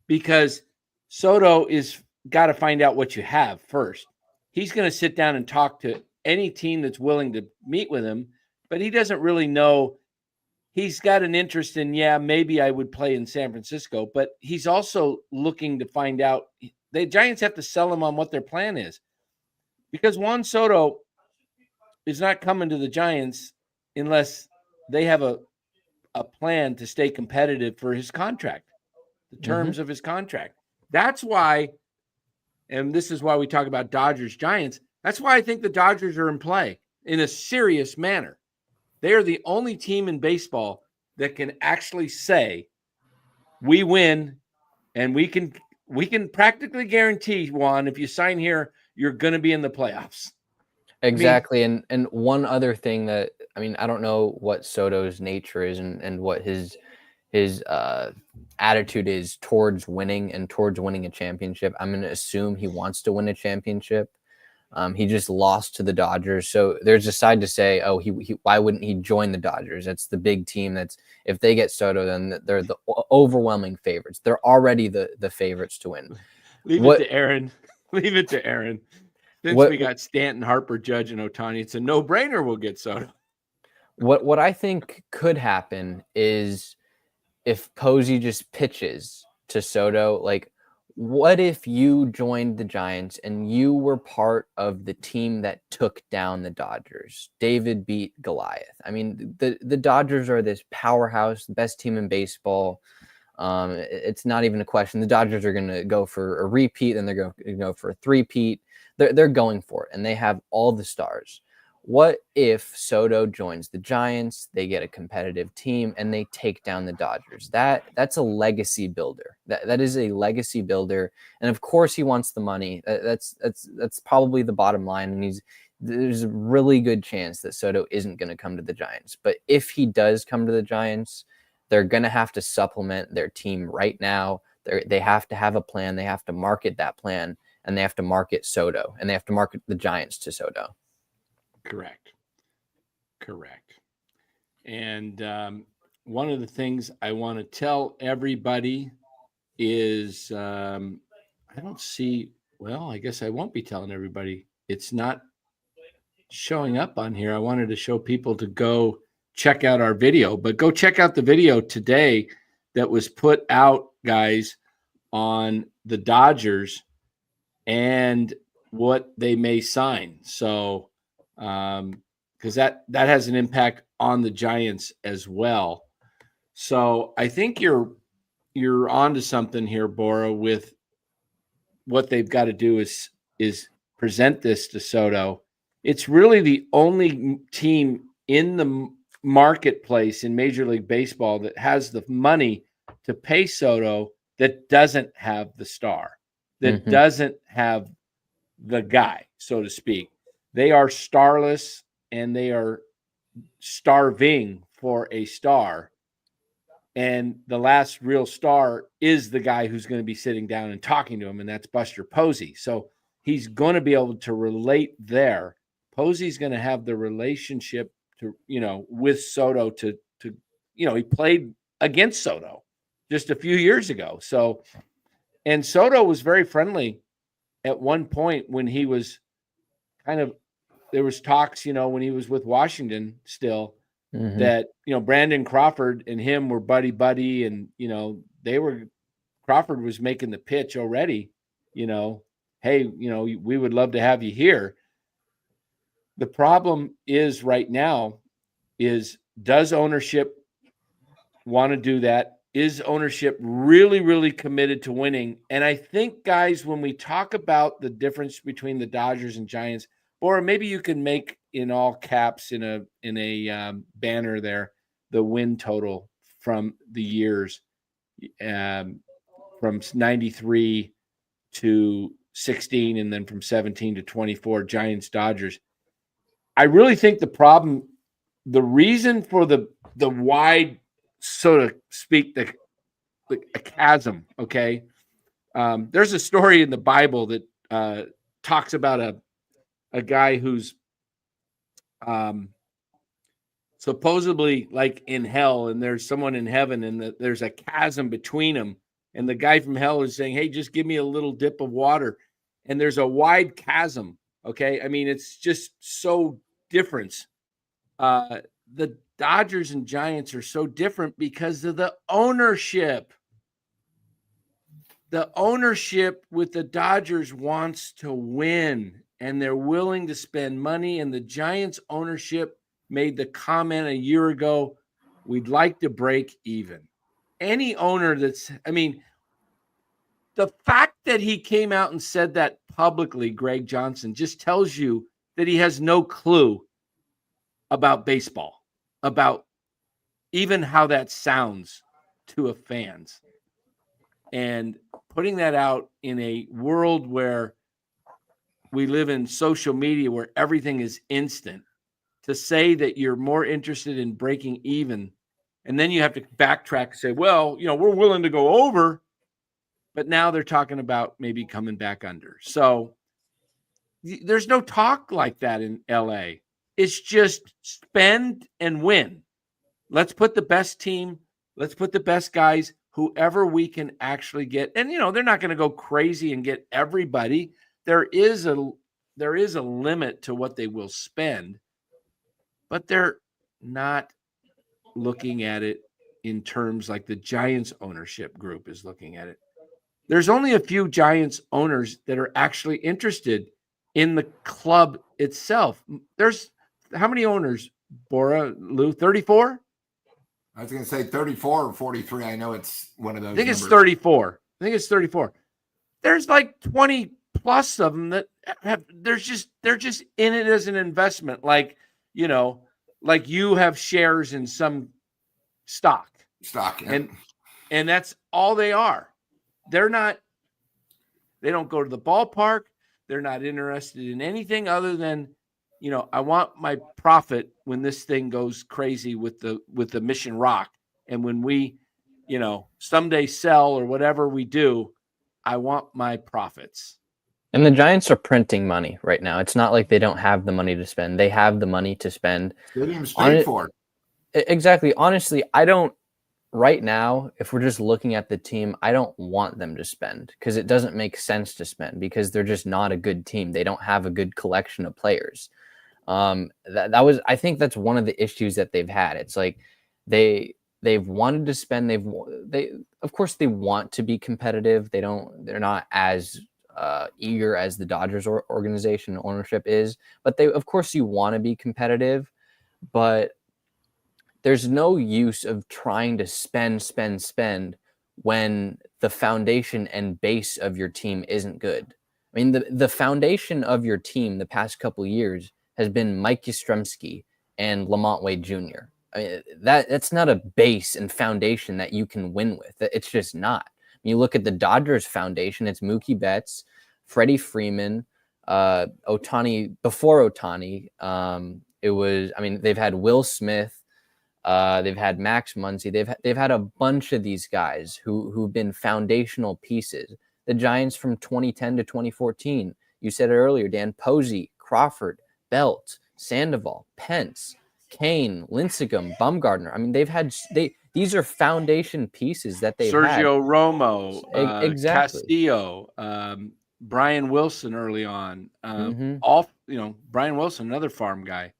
because Soto is got to find out what you have first. He's going to sit down and talk to any team that's willing to meet with him, but he doesn't really know. He's got an interest in, maybe I would play in San Francisco, but he's also looking to find out. The Giants have to sell him on what their plan is. Because Juan Soto is not coming to the Giants unless they have a plan to stay competitive for his contract, the terms of his contract. That's why, and this is why we talk about Dodgers Giants. That's why I think the Dodgers are in play in a serious manner. They are the only team in baseball that can actually say, we win, and we can practically guarantee, Juan, if you sign here, you're going to be in the playoffs. Exactly. And one other thing that, I mean, I don't know what Soto's nature is and what his attitude is towards winning and towards winning a championship. I'm going to assume he wants to win a championship. He just lost to the Dodgers. So there's a side to say, oh, he why wouldn't he join the Dodgers? That's the big team. If they get Soto, then they're the overwhelming favorites. They're already the favorites to win. Leave it to Aaron. Since we got Stanton, Harper, Judge, and Ohtani, it's a no-brainer we'll get Soto. What I think could happen is if Posey just pitches to Soto, like, what if you joined the Giants and you were part of the team that took down the Dodgers? David beat Goliath. I mean, the Dodgers are this powerhouse, the best team in baseball. It's not even a question. The Dodgers are going to go for a repeat, and they're going to go for a three-peat. They're going for it, and they have all the stars. What if Soto joins the Giants, they get a competitive team, and they take down the Dodgers? That's a legacy builder. That is a legacy builder, and of course he wants the money. That's probably the bottom line, and there's a really good chance that Soto isn't going to come to the Giants. But if he does come to the Giants, they're going to have to supplement their team right now. They have to have a plan. They have to market that plan, and they have to market Soto, and they have to market the Giants to Soto. Correct. And one of the things I want to tell everybody is I don't see, well, I guess I won't be telling everybody. It's not showing up on here. I wanted to show people to go check out our video, but go check out the video today that was put out, guys, on the Dodgers and what they may sign. So, because that has an impact on the Giants as well. So I think you're onto something here, Bora, with what they've got to do is present this to Soto. It's really the only team in the marketplace in Major League Baseball that has the money to pay Soto that doesn't have the star, that doesn't have the guy, so to speak. They are starless and they are starving for a star. And the last real star is the guy who's going to be sitting down and talking to him, and that's Buster Posey. So he's going to be able to relate there. Posey's going to have the relationship to, with Soto to he played against Soto just a few years ago. So, and Soto was very friendly at one point when he was there was talks, when he was with Washington still, that, Brandon Crawford and him were buddy, and, Crawford was making the pitch already, hey, we would love to have you here. The problem is right now does ownership want to do that? Is ownership really, really committed to winning? And I think, guys, when we talk about the difference between the Dodgers and Giants, or maybe you can make in all caps in a banner there the win total from the years from 93 to 16, and then from 17 to 24, Giants Dodgers. I really think the reason for the wide, so to speak, a chasm. Okay, there's a story in the Bible that talks about a guy who's supposedly like in hell, and there's someone in heaven, and there's a chasm between them, and the guy from hell is saying, hey, just give me a little dip of water, and there's a wide chasm. Okay, I mean, it's just so different. The Dodgers and Giants are so different because of the ownership. The ownership with the Dodgers wants to win, and they're willing to spend money. And the Giants ownership made the comment a year ago, we'd like to break even. Any owner the fact that he came out and said that publicly, Greg Johnson, just tells you that he has no clue about baseball, about even how that sounds to a fans. And putting that out in a world where we live in social media, where everything is instant, to say that you're more interested in breaking even, and then you have to backtrack and say, well, we're willing to go over, but now they're talking about maybe coming back under. So there's no talk like that in LA. It's just spend and win. Let's put the best team. Let's put the best guys, whoever we can actually get. And, they're not going to go crazy and get everybody. There is a limit to what they will spend, but they're not looking at it in terms like the Giants ownership group is looking at it. There's only a few Giants owners that are actually interested in the club itself. There's how many owners, Bora, Lou? 34? I was going to say 34 or 43. I know it's one of those. I think it's 34. There's like 20 plus of them that they're just in it as an investment. Like, like you have shares in some stock. Yeah. And that's all they are. They don't go to the ballpark. They're not interested in anything other than, I want my profit when this thing goes crazy with the Mission Rock. And when we, someday sell or whatever we do, I want my profits. And the Giants are printing money right now. It's not like they don't have the money to spend. They have the money to spend. They didn't even spend for it. Exactly. Honestly, right now, if we're just looking at the team, I don't want them to spend because it doesn't make sense to spend because they're just not a good team. They don't have a good collection of players. I think that's one of the issues that they've had. It's like they've wanted to spend. Of course they want to be competitive. They're not as eager as the Dodgers organization ownership is, but of course you want to be competitive, but there's no use of trying to spend when the foundation and base of your team isn't good. I mean, the foundation of your team the past couple of years has been Mike Yastrzemski and Lamont Wade Jr. I mean, that's not a base and foundation that you can win with. It's just not. When you look at the Dodgers foundation, it's Mookie Betts, Freddie Freeman, Ohtani. Before Ohtani, they've had Will Smith. They've had Max Muncy. They've had a bunch of these guys who've been foundational pieces. The Giants from 2010 to 2014. You said it earlier, Dan. Posey, Crawford, Belt, Sandoval, Pence, Kane, Lincecum, Bumgarner. I mean, these are foundation pieces that they've had. Sergio Romo, exactly. Castillo, Brian Wilson early on. Brian Wilson, another farm guy.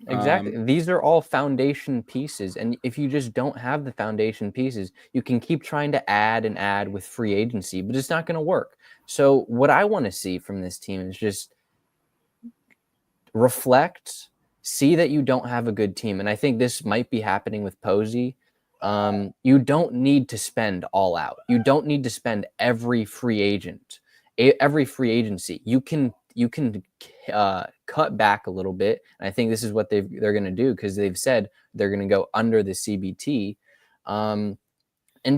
Exactly. These are all foundation pieces. And if you just don't have the foundation pieces, you can keep trying to add and add with free agency, but it's not going to work. So what I want to see from this team is just reflect, see that you don't have a good team. And I think this might be happening with Posey. You don't need to spend all out. You don't need to spend every free agency. You can cut back a little bit. And I think this is what they're going to do, because they've said they're going to go under the CBT, and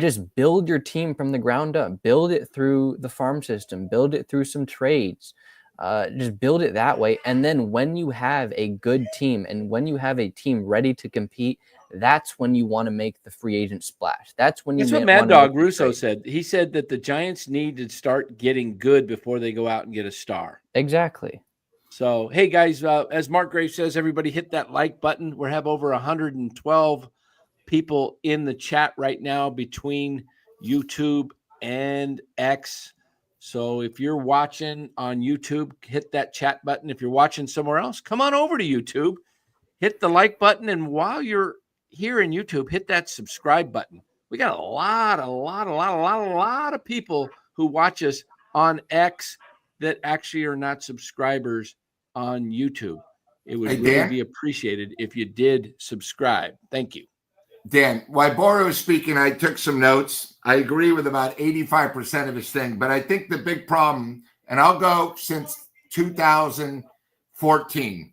just build your team from the ground up. Build it through the farm system. Build it through some trades. Just build it that way. And then when you have a good team and when you have a team ready to compete, that's when you want to make the free agent splash. That's what Mad Dog Russo said. He said that the Giants need to start getting good before they go out and get a star. Exactly. So, hey, guys, as Mark Graves says, everybody hit that like button. We have over 112 people in the chat right now between YouTube and X. So if you're watching on YouTube, hit that chat button. If you're watching somewhere else, come on over to YouTube, hit the like button. And while you're here in YouTube, hit that subscribe button. We got a lot of people who watch us on X that actually are not subscribers on YouTube. It would really be appreciated if you did subscribe. Thank you. Dan, while Bora was speaking, I took some notes. I agree with about 85% of his thing, but I think the big problem, and I'll go since 2014,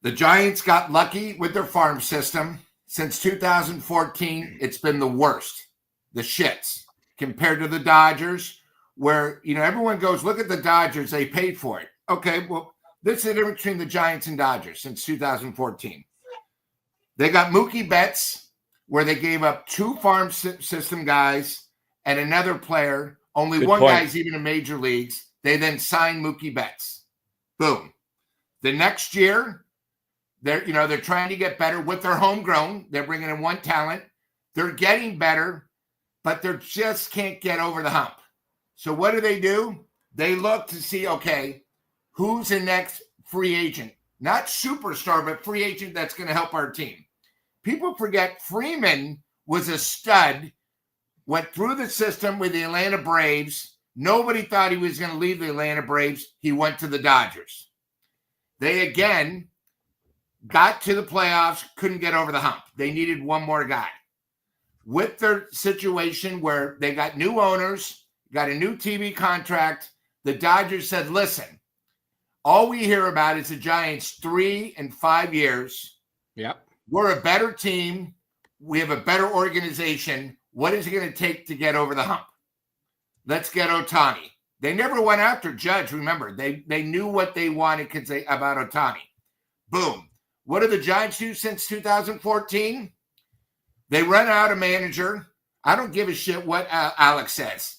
the Giants got lucky with their farm system. Since 2014, it's been the worst, the shits, compared to the Dodgers, where, everyone goes, look at the Dodgers, they paid for it. Okay, well, this is the difference between the Giants and Dodgers since 2014. They got Mookie Betts, where they gave up 2 farm system guys and another player. Only Good one point. guy's even in major leagues. They then signed Mookie Betts. Boom. The next year, they're trying to get better with their homegrown. They're bringing in one talent. They're getting better, but they just can't get over the hump. So what do? They look to see, okay, who's the next free agent? Not superstar, but free agent that's going to help our team. People forget Freeman was a stud, went through the system with the Atlanta Braves. Nobody thought he was going to leave the Atlanta Braves. He went to the Dodgers. They, again, got to the playoffs, couldn't get over the hump. They needed one more guy. With their situation where they got new owners, got a new TV contract, the Dodgers said, listen, all we hear about is the Giants 3 and 5 years. Yep. We're a better team. We have a better organization. What is it going to take to get over the hump? Let's get Ohtani. They never went after Judge. Remember, they knew what they wanted about Ohtani. Boom. What do the Giants do since 2014? They run out a manager. I don't give a shit what Alex says.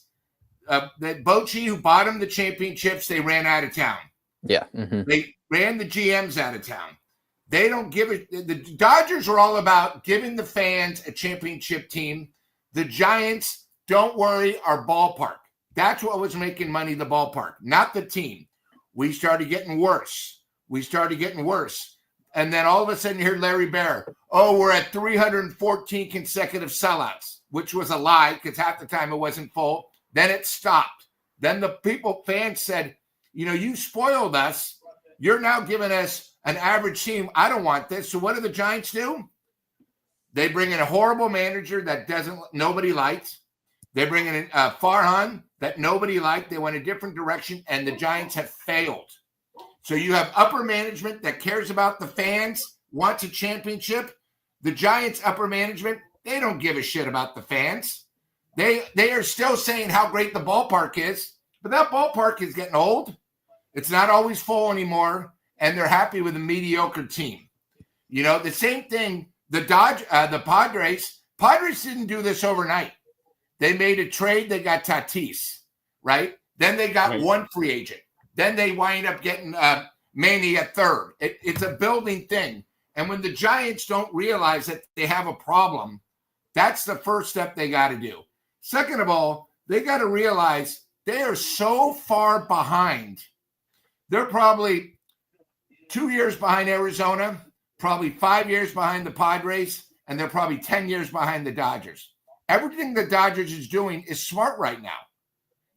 The Bochy, who bought him the championships, they ran out of town. Yeah. Mm-hmm. They ran the GMs out of town. They don't give it. The Dodgers are all about giving the fans a championship team. The Giants, don't worry, our ballpark. That's what was making money, the ballpark, not the team. We started getting worse. we started getting worse. And then all of a sudden you hear Larry Bear, oh, we're at 314 consecutive sellouts, which was a lie because half the time it wasn't full. Then it stopped. Then the fans said, you spoiled us. You're now giving us an average team. I don't want this. So what do the Giants do? They bring in a horrible manager that nobody likes. They bring in Farhan that nobody liked. They went a different direction, and the Giants have failed. So you have upper management that cares about the fans, wants a championship. The Giants' upper management, they don't give a shit about the fans. They are still saying how great the ballpark is, but that ballpark is getting old. It's not always full anymore, and they're happy with a mediocre team. The same thing, the Padres didn't do this overnight. They made a trade. They got Tatis, right? Then they got one free agent. Then they wind up getting Manny at third. It's a building thing. And when the Giants don't realize that they have a problem, that's the first step they got to do. Second of all, they got to realize they are so far behind. They're probably 2 years behind Arizona, probably 5 years behind the Padres, and they're probably 10 years behind the Dodgers. Everything the Dodgers is doing is smart right now.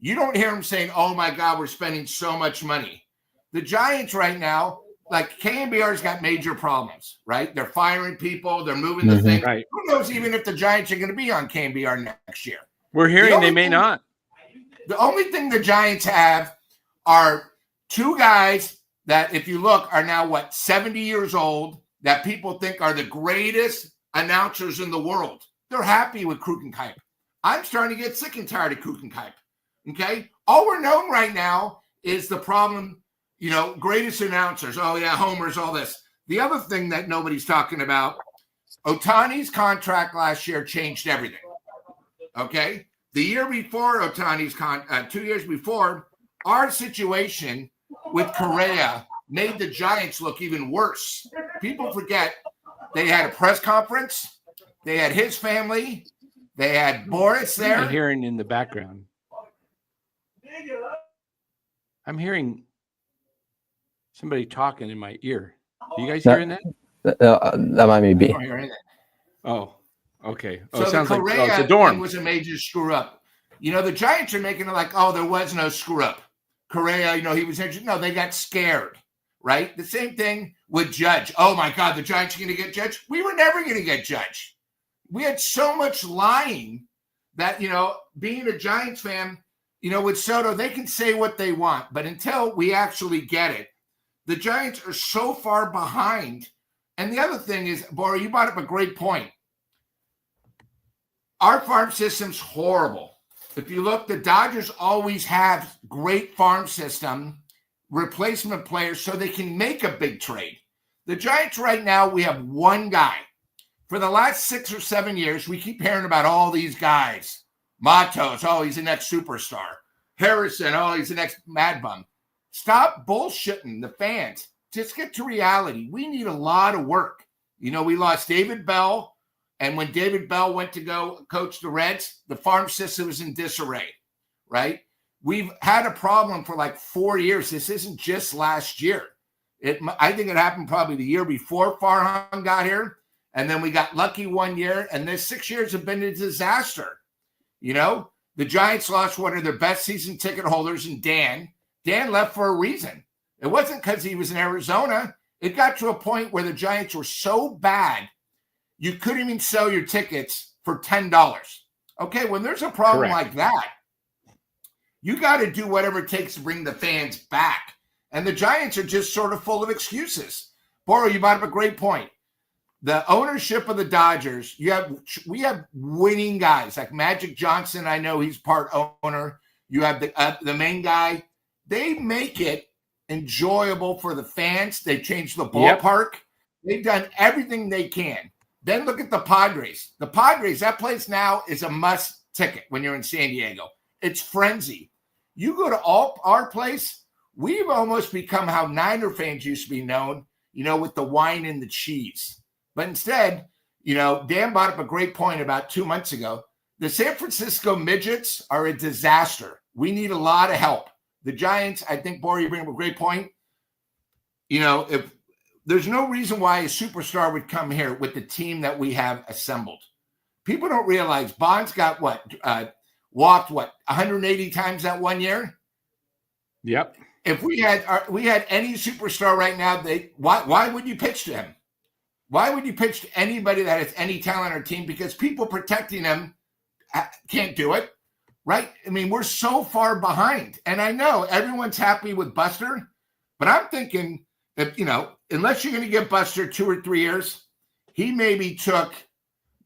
You don't hear them saying, oh, my God, we're spending so much money. The Giants right now, like KBR's got major problems, right? They're firing people. They're moving the thing. Right. Who knows even if the Giants are going to be on KBR next year? We're hearing they may not. The only thing the Giants have are two guys that, if you look, are now, 70 years old, that people think are the greatest announcers in the world. They're happy with Krukenkuip. I'm starting to get sick and tired of Krukenkuip. Okay? All we're known right now is the problem, greatest announcers. Oh, yeah, homers, all this. The other thing that nobody's talking about, Ohtani's contract last year changed everything. Okay? The year before Ohtani's 2 years before, our situation with Correa made the Giants look even worse. People forget they had a press conference. They had his family. They had Boris there. I'm hearing in the background. I'm hearing somebody talking in my ear. Are you guys hearing that? That might be. I don't hear anything. Oh, okay. Oh, So it sounds the like Correa it's a dorm. thing was a major screw up. The Giants are making it like, oh, there was no screw up. Correa, he was injured. No, they got scared, right? The same thing with Judge. Oh, my God, the Giants are going to get Judge? We were never going to get Judge. We had so much lying that, being a Giants fan, with Soto, they can say what they want. But until we actually get it, the Giants are so far behind. And the other thing is, Bora, you brought up a great point. Our farm system's horrible. If you look, the Dodgers always have great farm system, replacement players, so they can make a big trade. The Giants right now, we have one guy. For the last 6 or 7 years, we keep hearing about all these guys. Matos, oh, he's the next superstar. Harrison, oh, he's the next mad bum. Stop bullshitting the fans. Just get to reality. We need a lot of work. We lost David Bell. And when David Bell went to go coach the Reds, the farm system was in disarray, right? We've had a problem for like 4 years. This isn't just last year. I think it happened probably the year before Farhan got here. And then we got lucky 1 year. And this 6 years have been a disaster. The Giants lost one of their best season ticket holders in Dan. Dan left for a reason. It wasn't because he was in Arizona. It got to a point where the Giants were so bad, you couldn't even sell your tickets for $10. Okay, when there's a problem like that, you got to do whatever it takes to bring the fans back. And the Giants are just sort of full of excuses. Boro, you brought up a great point. The ownership of the Dodgers, we have winning guys like Magic Johnson. I know he's part owner. You have the main guy. They make it enjoyable for the fans. They changed the ballpark. Yep. They've done everything they can. Then look at the Padres. The Padres, that place now is a must ticket when you're in San Diego. It's frenzy. You go to our place, we've almost become how Niner fans used to be known, with the wine and the cheese. But instead, Dan brought up a great point about 2 months ago. The San Francisco midgets are a disaster. We need a lot of help. The Giants, I think, Bori, you bring up a great point. if there's no reason why a superstar would come here with the team that we have assembled. People don't realize Bond's got walked 180 times that 1 year. Yep. If we had any superstar right now, why would you pitch to him? Why would you pitch to anybody that has any talent on our team? Because people protecting him can't do it, right? I mean, we're so far behind. And I know everyone's happy with Buster, but I'm thinking that, unless you're going to give Buster 2 or 3 years, he maybe took,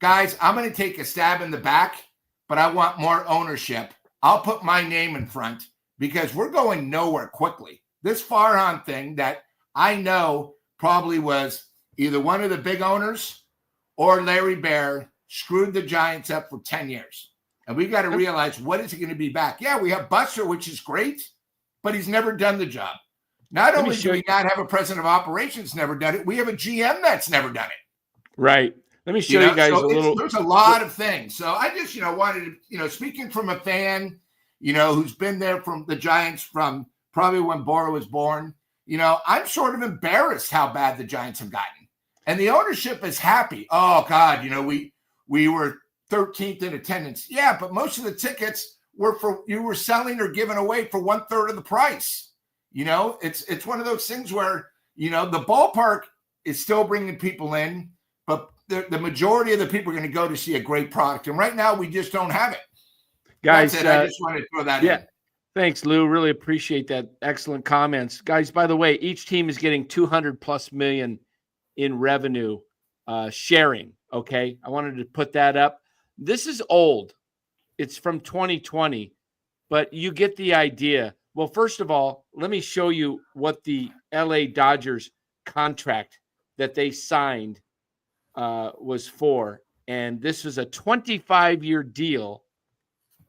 guys, I'm going to take a stab in the back, but I want more ownership. I'll put my name in front because we're going nowhere quickly. This Farhan thing that I know probably was either one of the big owners or Larry Bear screwed the Giants up for 10 years. And we got to realize, what is it going to be back? Yeah, we have Buster, which is great, but he's never done the job. Not only do we not have a president of operations never done it, we have a GM that's never done it. Right. Let me show you guys a little. There's a lot of things. So I just, wanted to, speaking from a fan, who's been there from the Giants from probably when Bora was born, I'm sort of embarrassed how bad the Giants have gotten. And the ownership is happy. Oh, God, we were 13th in attendance. Yeah, but most of the tickets you were selling or giving away for 1/3 of the price. It's one of those things where, the ballpark is still bringing people in, but the majority of the people are going to go to see a great product. And right now we just don't have it. Guys, I just wanted to throw that in. Thanks, Lou. Really appreciate that. Excellent comments. Guys, by the way, each team is getting $200+ million in revenue sharing. Okay. I wanted to put that up. This is old. It's from 2020, but you get the idea. Well, first of all, let me show you what the LA Dodgers contract that they signed was for. And this was a 25-year deal.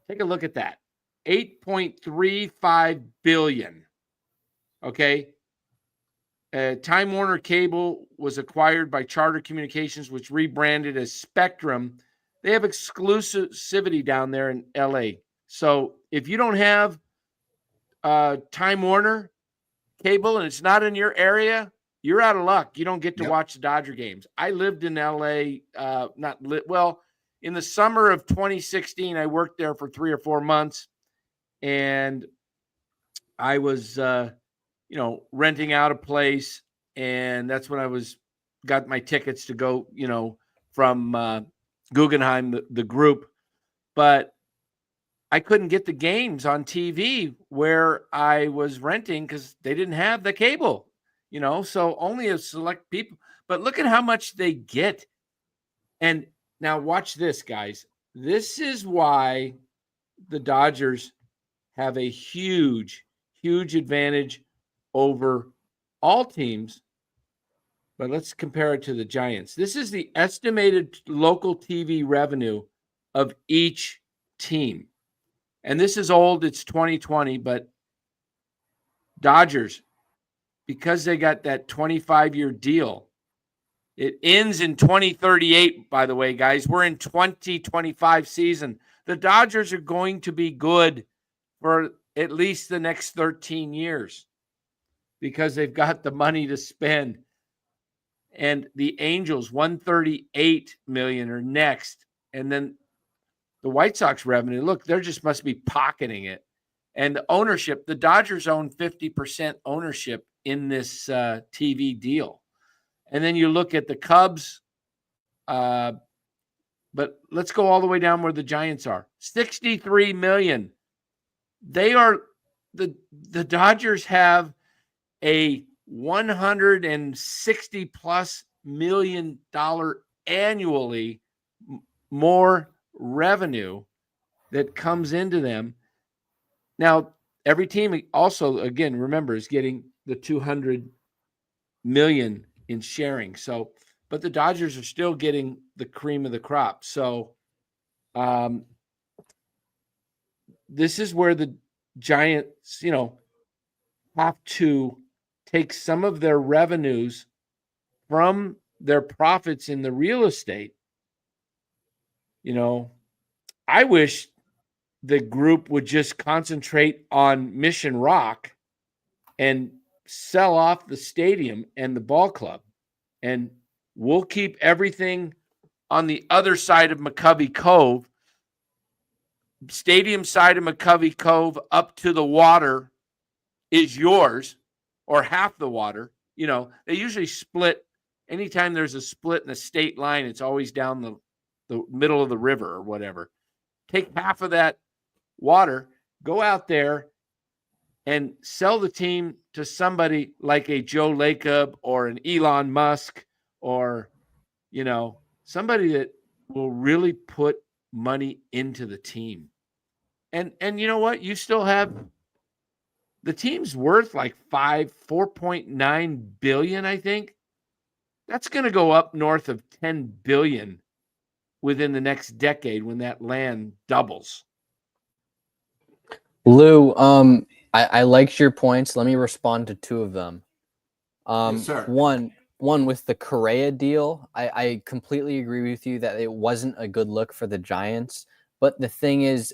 Take a look at that. $8.35 billion. Okay. Time Warner Cable was acquired by Charter Communications, which rebranded as Spectrum. They have exclusivity down there in LA. So if you don't have Time Warner Cable and it's not in your area, you're out of luck. You don't get to watch the Dodger games. I lived in LA, in the summer of 2016, I worked there for 3 or 4 months, and I was, renting out a place, and that's when I got my tickets to go, from Guggenheim, the group, but I couldn't get the games on TV where I was renting because they didn't have the cable, so only a select people. But look at how much they get. And now watch this, guys. This is why the Dodgers have a huge, huge advantage over all teams. But let's compare it to the Giants. This is the estimated local TV revenue of each team. And this is old. It's 2020. But Dodgers, because they got that 25-year deal, it ends in 2038, by the way, guys. We're in 2025 season. The Dodgers are going to be good for at least the next 13 years because they've got the money to spend. And the Angels, $138 million are next. And then the White Sox revenue, look, they just must be pocketing it. And the ownership, the Dodgers own 50% ownership in this TV deal. And then you look at the Cubs, but let's go all the way down where the Giants are. $63 million. They are the Dodgers have a $160+ million annually more revenue that comes into them. Now, every team also, again, remember, is getting the $200 million in sharing. So, but the Dodgers are still getting the cream of the crop. So, this is where the Giants, have to take some of their revenues from their profits in the real estate. I wish the group would just concentrate on Mission Rock and sell off the stadium and the ball club, and we'll keep everything on the other side of McCovey Cove, stadium side of McCovey Cove up to the water is yours, or half the water. You know, they usually split. Anytime there's a split in the state line, it's always down the middle of the river or whatever. Take half of that water, go out there and sell the team to somebody like a Joe Lacob or an Elon Musk, or, you know, somebody that will really put money into the team. And you know what? You still have the team's worth like 4.9 billion, I think. That's going to go up north of 10 billion within the next decade when that land doubles. Lou, I liked your points. Let me respond to two of them. Yes, sir. One with the Correa deal, I completely agree with you that it wasn't a good look for the Giants. But the thing is,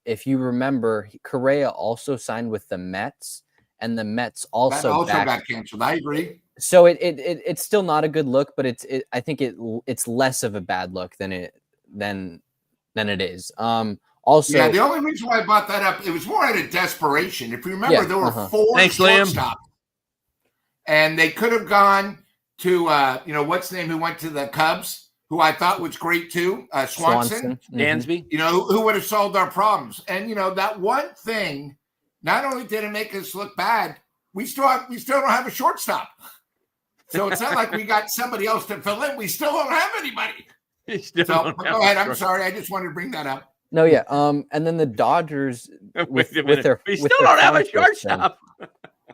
if you remember, Correa also signed with the Mets, and the Mets also got canceled. I agree. So it's still not a good look, but I think it's less of a bad look than it is. Also, yeah, the only reason why I brought that up, it was more out of desperation. If you remember, there were four shortstops, and they could have gone to what's the name who went to the Cubs, who I thought was great too, Swanson. Dansby. You know, who would have solved our problems. And you know, that one thing, not only did it make us look bad, we still don't have a shortstop. So it's not like we got somebody else to fill in. We still don't have anybody. So go ahead. I'm sorry. I just wanted to bring that up. No, yeah. And then the Dodgers we still don't have a shortstop.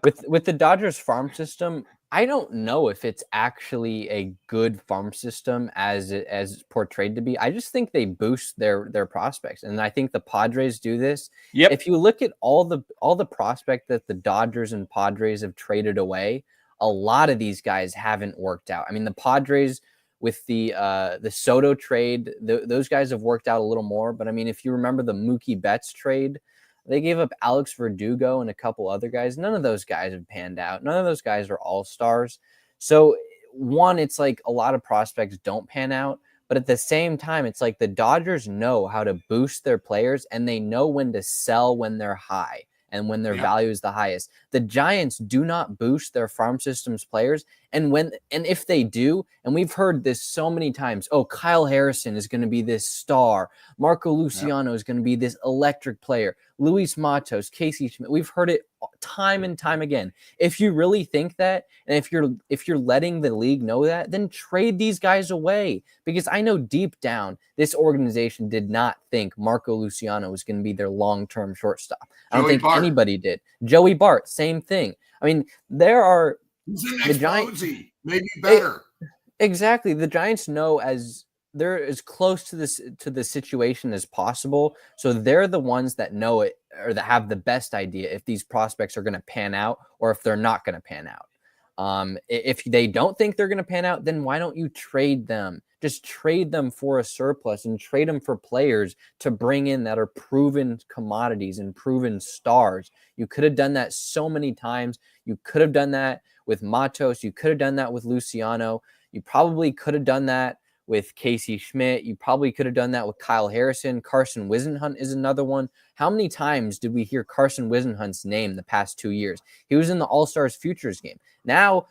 with the Dodgers farm system, I don't know if it's actually a good farm system as portrayed to be. I just think they boost their prospects, and I think the Padres do this. Yep. If you look at all the prospect that the Dodgers and Padres have traded away, a lot of these guys haven't worked out. I mean, the Padres with the Soto trade, those guys have worked out a little more. But I mean, if you remember the Mookie Betts trade, they gave up Alex Verdugo and a couple other guys. None of those guys have panned out. None of those guys are all-stars. So one, it's like a lot of prospects don't pan out. But at the same time, it's like the Dodgers know how to boost their players, and they know when to sell when they're high and when their value is the highest. The Giants do not boost their farm systems players. And if they do, and we've heard this so many times, oh, Kyle Harrison is going to be this star. Marco Luciano is going to be this electric player. Luis Matos, Casey Schmidt. We've heard it time and time again. If you really think that, and if you're letting the league know that, then trade these guys away. Because I know deep down, this organization did not think Marco Luciano was going to be their long-term shortstop. I don't think anybody did. Joey Bart, same thing. I mean, there are the Giants, maybe better. Exactly. The Giants know they're as close to the situation as possible. So they're the ones that know it, or that have the best idea if these prospects are going to pan out or if they're not going to pan out. If they don't think they're going to pan out, then why don't you trade them? Just trade them for a surplus and trade them for players to bring in that are proven commodities and proven stars. You could have done that so many times. You could have done that with Matos. You could have done that with Luciano. You probably could have done that with Casey Schmidt. You probably could have done that with Kyle Harrison. Carson Wisenhunt is another one. How many times did we hear Carson Wisenhunt's name the past 2 years? He was in the All-Stars Futures game. Now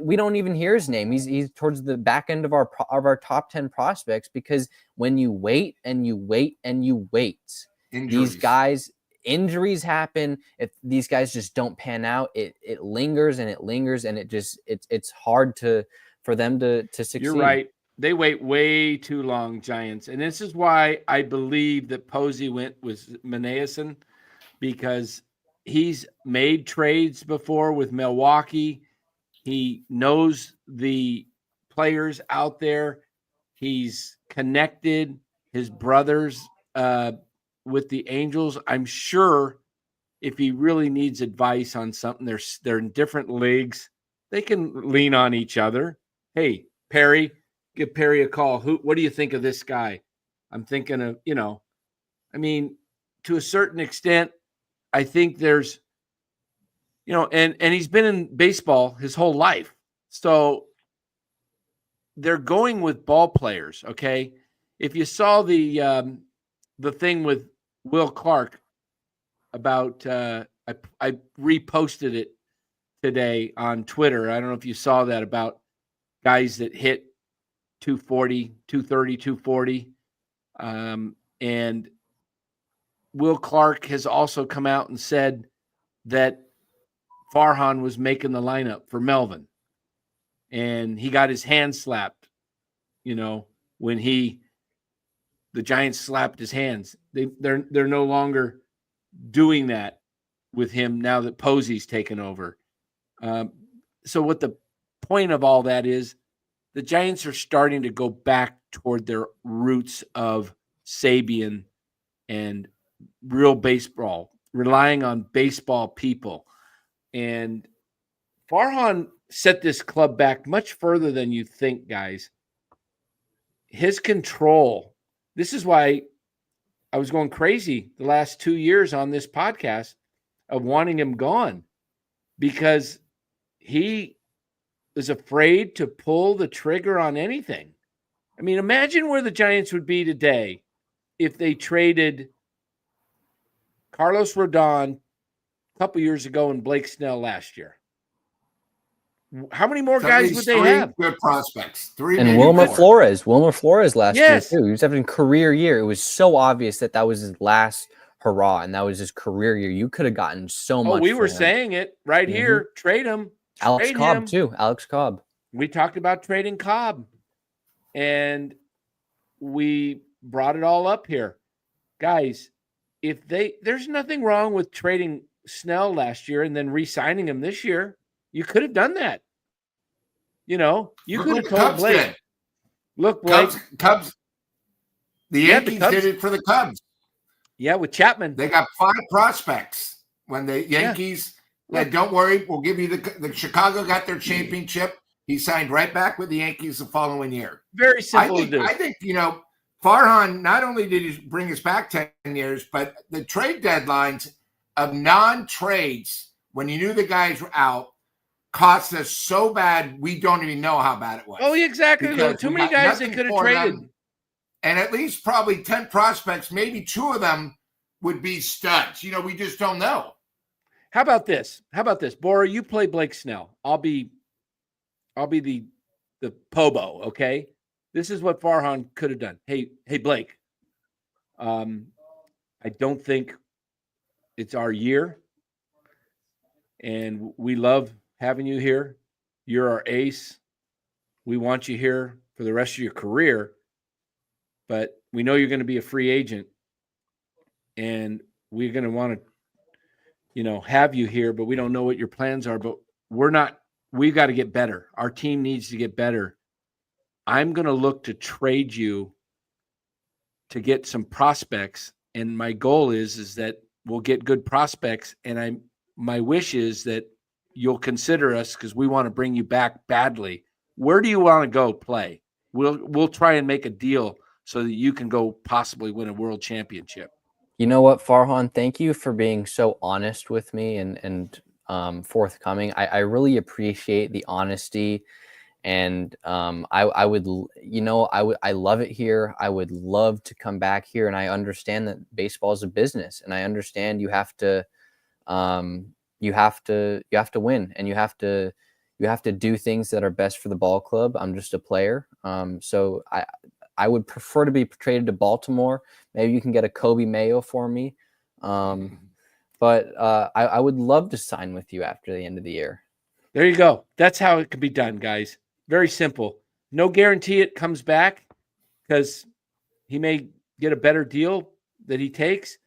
we don't even hear his name. He's towards the back end of our top 10 prospects, because when you wait and you wait and you wait, these guys, injuries happen. If these guys just don't pan out, it lingers and it lingers, and it's hard for them to succeed. You're right. They wait way too long, Giants. And this is why I believe that Posey went with Menason, because he's made trades before with Milwaukee. He knows the players out there. He's connected his brothers with the Angels. I'm sure if he really needs advice on something, they're in different leagues. They can lean on each other. Hey, Perry, give Perry a call. What do you think of this guy? I'm thinking of, I mean, to a certain extent, I think there's and he's been in baseball his whole life. So they're going with ball players, okay? If you saw the thing with Will Clark about I reposted it today on Twitter. I don't know if you saw that, about guys that hit 240, 230, 240. And Will Clark has also come out and said that Farhan was making the lineup for Melvin. And he got his hand slapped, when the Giants slapped his hands. They're no longer doing that with him now that Posey's taken over. So what the point of all that is, the Giants are starting to go back toward their roots of Sabean and real baseball, relying on baseball people. And Farhan set this club back much further than you think, guys. His control. This is why I was going crazy the last 2 years on this podcast of wanting him gone, because he is afraid to pull the trigger on anything. I mean, imagine where the Giants would be today if they traded Carlos Rodon a couple years ago and Blake Snell last year. How many more guys would they have? Good prospects. And Wilmer Flores last year too. He was having a career year. It was so obvious that was his last hurrah, and that was his career year. You could have gotten so much. We were saying it right here. Trade him. Alex Cobb too. Alex Cobb. We talked about trading Cobb, and we brought it all up here, guys. There's nothing wrong with trading Snell last year and then re-signing him this year. You could have done that. You could have told Blake. Look, Blake. Cubs. The Yankees did it for the Cubs. Yeah, with Chapman. They got 5 prospects. When the Yankees said, don't worry, we'll give you the Chicago got their championship. He signed right back with the Yankees the following year. Very simple to do. I think, Farhan, not only did he bring us back 10 years, but the trade deadlines of non-trades, when you knew the guys were out, cost us so bad we don't even know how bad it was. Oh, exactly. Too many guys they could have traded. And at least probably 10 prospects, maybe 2 of them would be studs. We just don't know. How about this? Bora, you play Blake Snell. I'll be the Pobo, okay? This is what Farhan could have done. Hey, Blake. I don't think it's our year. And we love having you here. You're our ace. We want you here for the rest of your career. But we know you're going to be a free agent. And we're going to want to, have you here, but we don't know what your plans are. But we've got to get better. Our team needs to get better. I'm going to look to trade you to get some prospects. And my goal is that we'll get good prospects. And my wish is that you'll consider us, because we want to bring you back badly. Where do you want to go play? We'll try and make a deal so that you can go possibly win a world championship. You know what, Farhan? Thank you for being so honest with me and forthcoming. I really appreciate the honesty, and I love it here. I would love to come back here, and I understand that baseball is a business, and I understand you have to win, and you have to do things that are best for the ball club. I'm just a player, so I would prefer to be traded to Baltimore. Maybe you can get a Kobe Mayo for me. But I would love to sign with you after the end of the year. There you go. That's how it can be done, guys. Very simple. No guarantee it comes back, because he may get a better deal that he takes.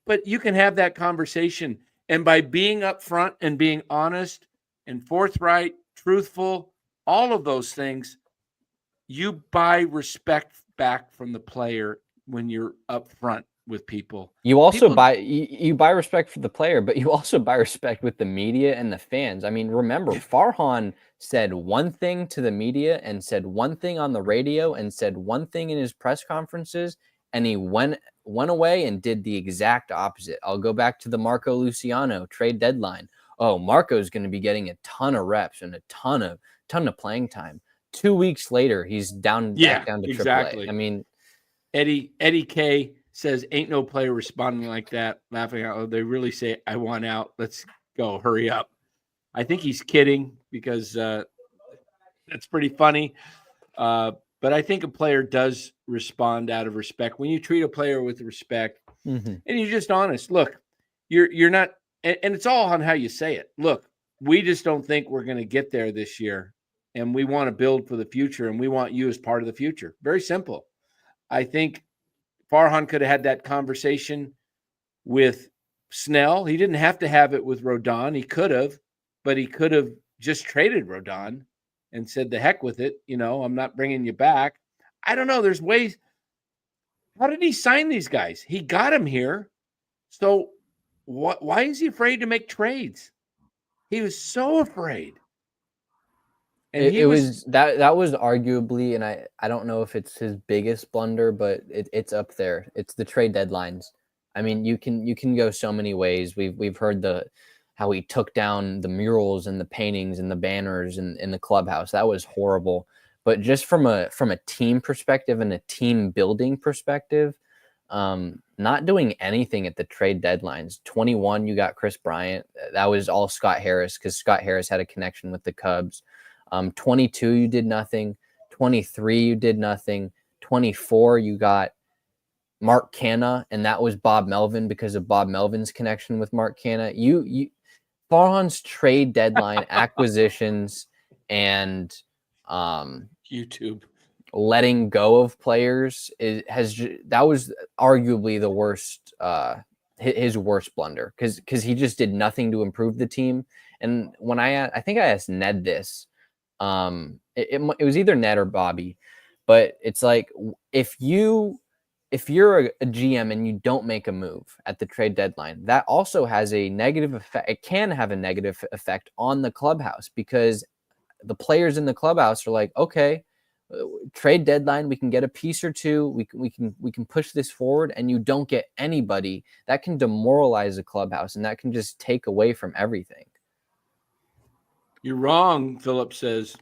But you can have that conversation. And by being upfront and being honest and forthright, truthful, all of those things, you buy respect back from the player when you're upfront with people. You also buy respect for the player, but you also buy respect with the media and the fans. I mean, remember, Farhan said one thing to the media and said one thing on the radio and said one thing in his press conferences, and he went away and did the exact opposite. I'll go back to the Marco Luciano trade deadline. oh, Marco's going to be getting a ton of reps and a ton of playing time. 2 weeks later, he's back down to exactly. AAA. I mean, Eddie K says, ain't no player responding like that, laughing out loud. They really say, I want out. Let's go. Hurry up. I think he's kidding because that's pretty funny. But I think a player does respond out of respect. When you treat a player with respect and you're just honest, look, you're not, and it's all on how you say it. Look, we just don't think we're going to get there this year, and we want to build for the future, and we want you as part of the future. Very simple. I think Farhan could have had that conversation with Snell. He didn't have to have it with Rodon. He could have, but he could have just traded Rodon and said, the heck with it. I'm not bringing you back. I don't know. There's ways. How did he sign these guys? He got them here. So why is he afraid to make trades? He was so afraid. And it was arguably, and I don't know if it's his biggest blunder, but it's up there. It's the trade deadlines. I mean, you can go so many ways. We've heard how he took down the murals and the paintings and the banners in the clubhouse. That was horrible. But just from a team perspective and a team building perspective, not doing anything at the trade deadlines. 21, you got Chris Bryant. That was all Scott Harris because Scott Harris had a connection with the Cubs. 22, you did nothing. 23, you did nothing. 24, you got Mark Canha, and that was Bob Melvin because of Bob Melvin's connection with Mark Canha. Farhan's trade deadline acquisitions and YouTube letting go of players that was arguably the worst, his worst blunder because he just did nothing to improve the team. And when I think I asked Ned this, it was either Ned or Bobby, but it's like if you're a GM and you don't make a move at the trade deadline, that also has a negative effect. It can have a negative effect on the clubhouse because the players in the clubhouse are like, okay, trade deadline, we can get a piece or two. We can push this forward, and you don't get anybody. That can demoralize the clubhouse, and that can just take away from everything. You're wrong, Philip says.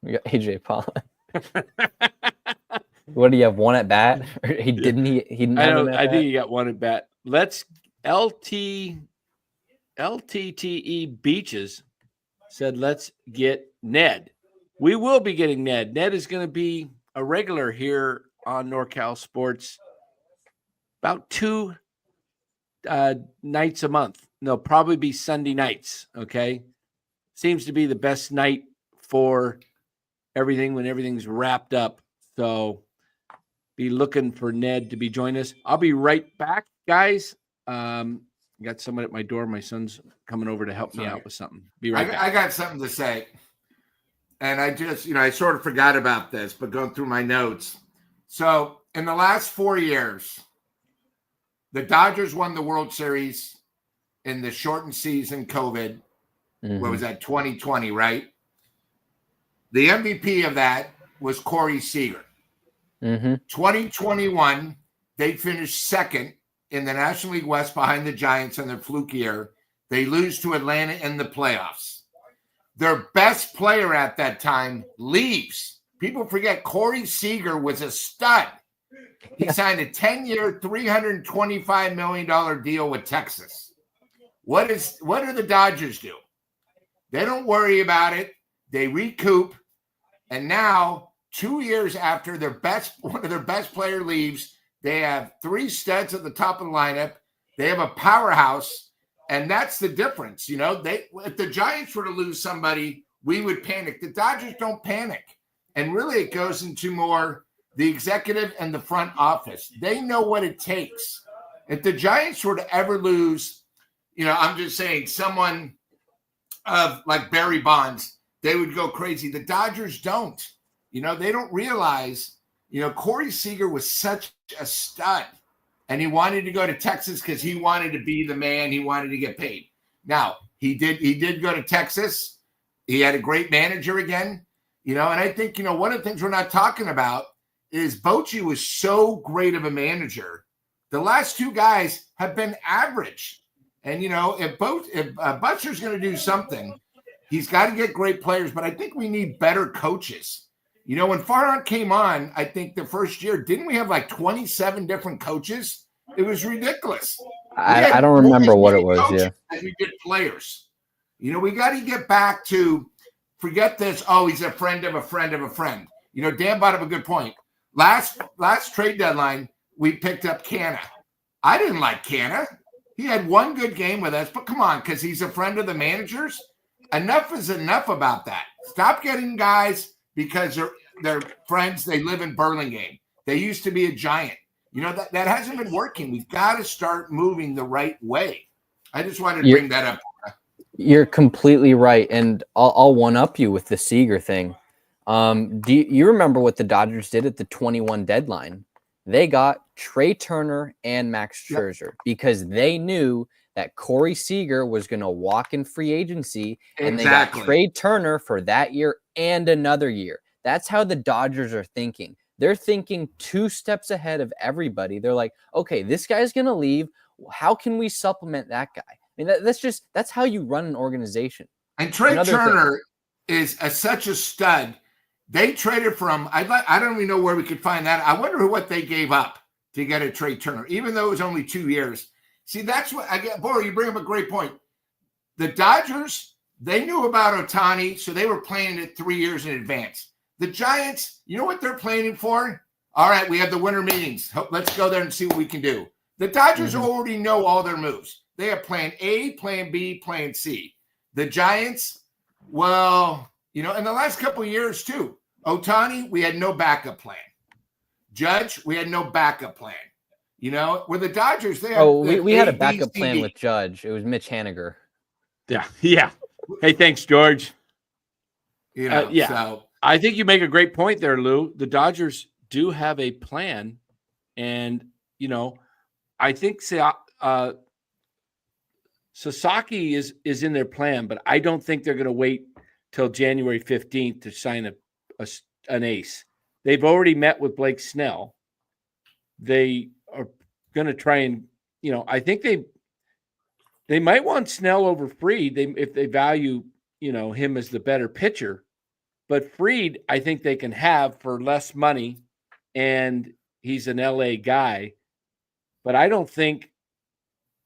We got AJ Pollock. What do you have? One at bat? He didn't. He didn't. I think he got one at bat. Let's LTTE Beaches said, let's get Ned. We will be getting Ned. Ned is going to be a regular here on NorCal Sports about 2 nights a month. They'll probably be Sunday nights. Okay. Seems to be the best night for everything when everything's wrapped up. So be looking for Ned to be joining us. I'll be right back, guys. Got someone at my door. My son's coming over to help me out with something. Be right back. I got something to say. And I just, I sort of forgot about this, but going through my notes. So in the last 4 years, the Dodgers won the World Series in the shortened season, COVID. What was that, 2020, right? The MVP of that was Corey Seager. 2021, they finished second in the National League West behind the Giants in their fluke year. They lose to Atlanta in the playoffs. Their best player at that time leaves. People forget Corey Seager was a stud. He signed a 10-year, $325 million deal with Texas. What do the Dodgers do? They don't worry about it. They recoup. And now, 2 years after one of their best player leaves, they have 3 studs at the top of the lineup. They have a powerhouse. And that's the difference. If the Giants were to lose somebody, we would panic. The Dodgers don't panic. And really it goes into more the executive and the front office. They know what it takes. If the Giants were to ever lose, I'm just saying someone of like Barry Bonds, they would go crazy. The Dodgers don't. They don't realize, Corey Seager was such a stud. And he wanted to go to Texas because he wanted to be the man. He wanted to get paid. Now, he did go to Texas. He had a great manager again. And I think, one of the things we're not talking about is Bochy was so great of a manager. The last 2 guys have been average. And if Butcher's going to do something, he's got to get great players. But I think we need better coaches. When Farhan came on, I think the first year, didn't we have like 27 different coaches? It was ridiculous. I don't remember what it was. Yeah, as we did players. We got to get back to forget this. Oh, he's a friend of a friend of a friend. Dan brought up a good point. Last trade deadline, we picked up Canna. I didn't like Canna. He had one good game with us, but come on, because he's a friend of the managers. Enough is enough about that. Stop getting guys because they're friends. They live in Burlingame. They used to be a Giant. That hasn't been working. We've got to start moving the right way. I just wanted to bring that up. You're completely right, and I'll one-up you with the Seager thing. Do you remember what the Dodgers did at the 21 deadline? They got Trey Turner and Max Scherzer because they knew that Corey Seager was going to walk in free agency, and they got Trey Turner for that year and another year. That's how the Dodgers are thinking. They're thinking 2 steps ahead of everybody. They're like, okay, this guy's going to leave. How can we supplement that guy? I mean, that's how you run an organization. And Trey Turner is such a stud. They traded from, I don't even know where we could find that. I wonder what they gave up to get a Trey Turner, even though it was only 2 years. See, that's what I get. Boy, you bring up a great point. The Dodgers, they knew about Ohtani, so they were planning it 3 years in advance. The Giants, you know what they're planning for? All right, we have the winter meetings. Let's go there and see what we can do. The Dodgers already know all their moves. They have plan A, plan B, plan C. The Giants, well, in the last couple of years too, Ohtani, we had no backup plan. Judge, we had no backup plan. Where the Dodgers, they have we had a backup plan with Judge. It was Mitch Haniger. Yeah. Hey, thanks, George. So I think you make a great point there, Lou. The Dodgers do have a plan, and I think Sasaki is in their plan, but I don't think they're going to wait till January 15th to sign an ace. They've already met with Blake Snell. They are going to try and, I think they might want Snell over Fried if they value, him as the better pitcher. But Fried, I think they can have for less money, and he's an LA guy. But I think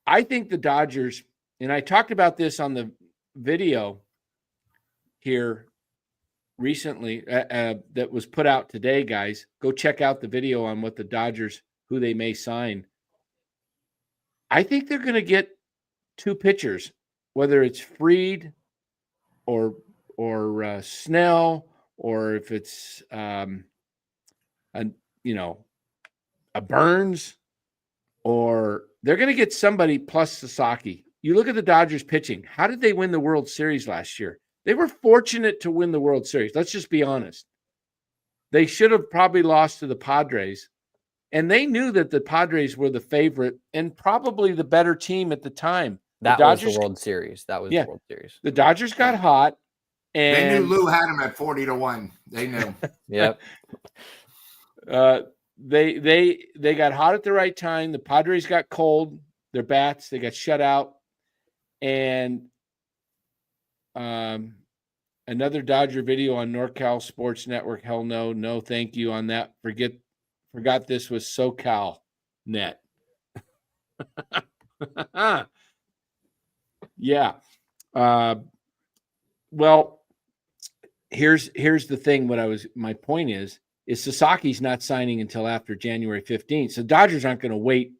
the Dodgers, and I talked about this on the video here recently that was put out today, guys. Go check out the video on what the Dodgers, who they may sign. I think they're going to get 2 pitchers, whether it's Fried or Snell, or if it's a Burns, or they're going to get somebody plus Sasaki. You look at the Dodgers pitching. How did they win the World Series last year? They were fortunate to win the World Series. Let's just be honest. They should have probably lost to the Padres, and they knew that the Padres were the favorite and probably the better team at the time. That was the World Series. The World Series. The Dodgers got hot, and they knew Lou had them at 40-1. They knew. Yep. They got hot at the right time. The Padres got cold. Their bats, they got shut out. And another Dodger video on NorCal Sports Network. Hell no, thank you on that. Forgot this was SoCal Net. Yeah. Well, here's the thing. My point is Sasaki's not signing until after January 15th. So Dodgers aren't going to wait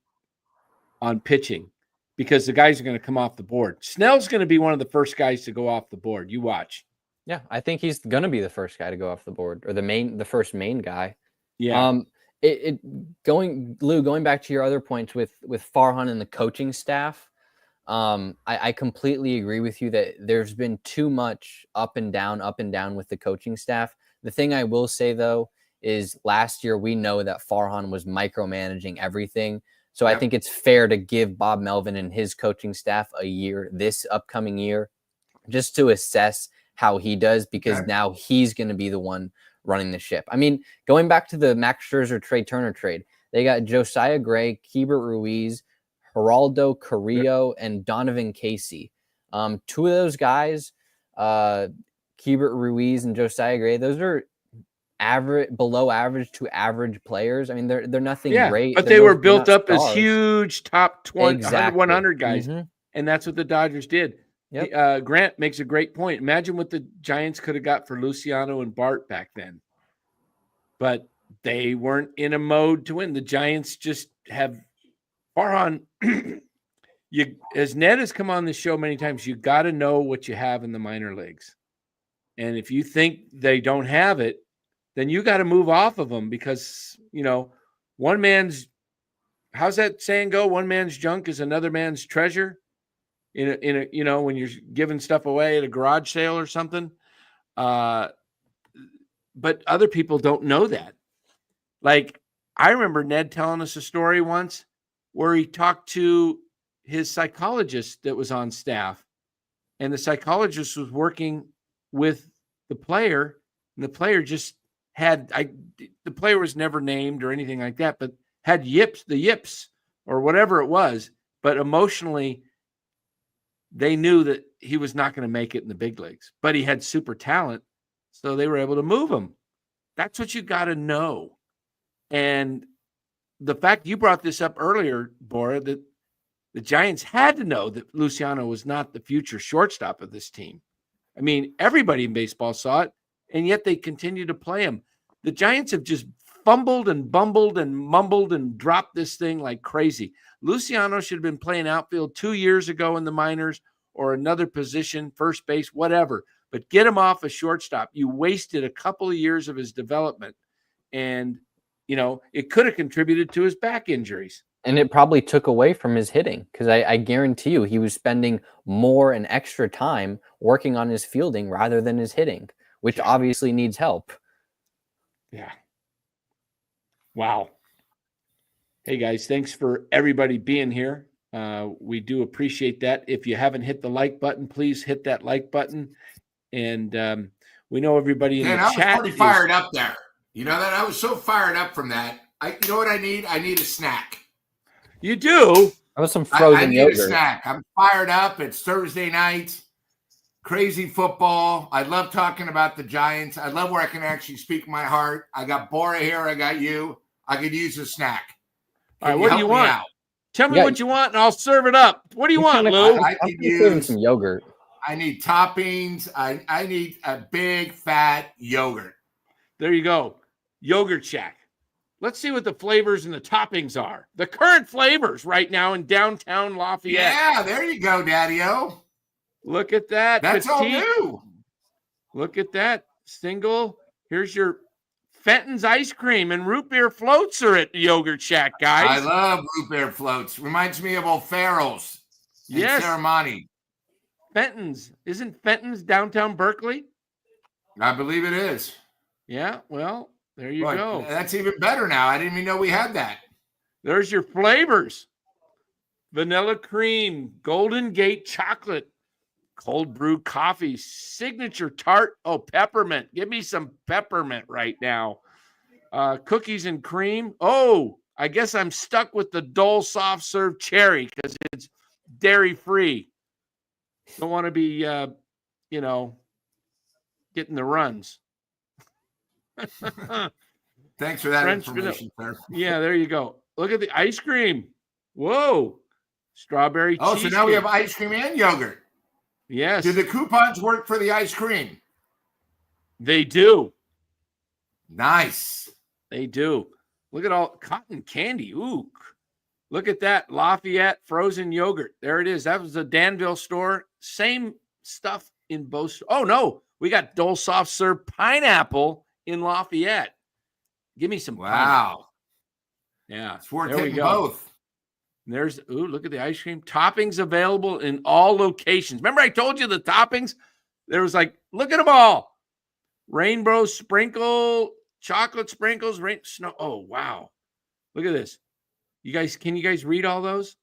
on pitching because the guys are going to come off the board. Snell's going to be one of the first guys to go off the board. You watch. Yeah, I think he's going to be the first guy to go off the board, or the first main guy. Yeah. Going back to your other points with Farhan and the coaching staff, I completely agree with you that there's been too much up and down with the coaching staff. The thing I will say though is last year we know that Farhan was micromanaging everything. So I think it's fair to give Bob Melvin and his coaching staff a year, this upcoming year, just to assess how he does, because now he's going to be the one running the ship. I mean, going back to the Max Scherzer Trey Turner trade, they got Josiah Gray, Keibert Ruiz, Geraldo Carrillo and Donovan Casey. Two of those guys, Keibert Ruiz and Josiah Gray, those are below average to average players. I mean, they're nothing great, but they were built up as huge top 20, exactly. 100 guys, and that's what the Dodgers did. Yep. Grant makes a great point. Imagine what the Giants could have got for Luciano and Bart back then, but they weren't in a mode to win. The Giants just have Farhan. As Ned has come on this show many times, you got to know what you have in the minor leagues, and if you think they don't have it, then you got to move off of them because, one man's, how's that saying go? One man's junk is another man's treasure in a when you're giving stuff away at a garage sale or something. But other people don't know that. Like, I remember Ned telling us a story once where he talked to his psychologist that was on staff, and the psychologist was working with the player, and the player just the player was never named or anything like that, but had the yips or whatever it was. But emotionally, they knew that he was not going to make it in the big leagues, but he had super talent. So they were able to move him. That's what you got to know. And the fact you brought this up earlier, Bora, that the Giants had to know that Luciano was not the future shortstop of this team. I mean, everybody in baseball saw it, and yet they continue to play him. The Giants have just fumbled and bumbled and mumbled and dropped this thing like crazy. Luciano should have been playing outfield 2 years ago in the minors or another position, first base, whatever. But get him off a shortstop. You wasted a couple of years of his development, and, it could have contributed to his back injuries. And it probably took away from his hitting because I guarantee you he was spending more and extra time working on his fielding rather than his hitting, which obviously needs help. Yeah. Wow. Hey, guys, thanks for everybody being here. We do appreciate that. If you haven't hit the like button, please hit that like button. And we know everybody in the chat. I was pretty fired up there. You know that? I was so fired up from that. You know what I need? I need a snack. You do? That was some frozen yogurt. I need a snack. I'm fired up. It's Thursday night. Crazy football. I love talking about the Giants. I love where I can actually speak my heart. I got Bora here. I got you. I could use a snack. All right, what do you want? Tell me what you want, and I'll serve it up. What do you want, Lou? I could use some yogurt. I need toppings. I need a big, fat yogurt. There you go. Yogurt Shack. Let's see what the flavors and the toppings are. The current flavors right now in downtown Lafayette. Yeah, there you go, Daddy-O. Look at that. That's all new. Look at that. Single. Here's your Fenton's ice cream and root beer floats are at the Yogurt Shack, guys. I love root beer floats. Reminds me of O'Farrell's. Yes. Ceremony. Fenton's. Isn't Fenton's downtown Berkeley? I believe it is. Yeah, well, there you go. That's even better now. I didn't even know we had that. There's your flavors. Vanilla cream, Golden Gate chocolate, cold brew coffee, signature tart. Oh, peppermint. Give me some peppermint right now. Cookies and cream. Oh, I guess I'm stuck with the Dole soft serve cherry because it's dairy free. Don't want to be, getting the runs. Thanks for that information, sir. Yeah, there you go. Look at the ice cream. Whoa. Strawberry cheesecake. So now we have ice cream and yogurt. Yes. Do the coupons work for the ice cream? They do. Nice. They do. Look at all cotton candy. Ooh. Look at that. Lafayette frozen yogurt. There it is. That was the Danville store. Same stuff in both. Oh, no. We got Dole soft serve pineapple in Lafayette. Give me some pineapple. Yeah. It's worth hitting both. Look at the ice cream. Toppings available in all locations. Remember I told you the toppings? There was look at them all. Rainbow sprinkle, chocolate sprinkles, snow. Oh, wow. Look at this. Can you guys read all those?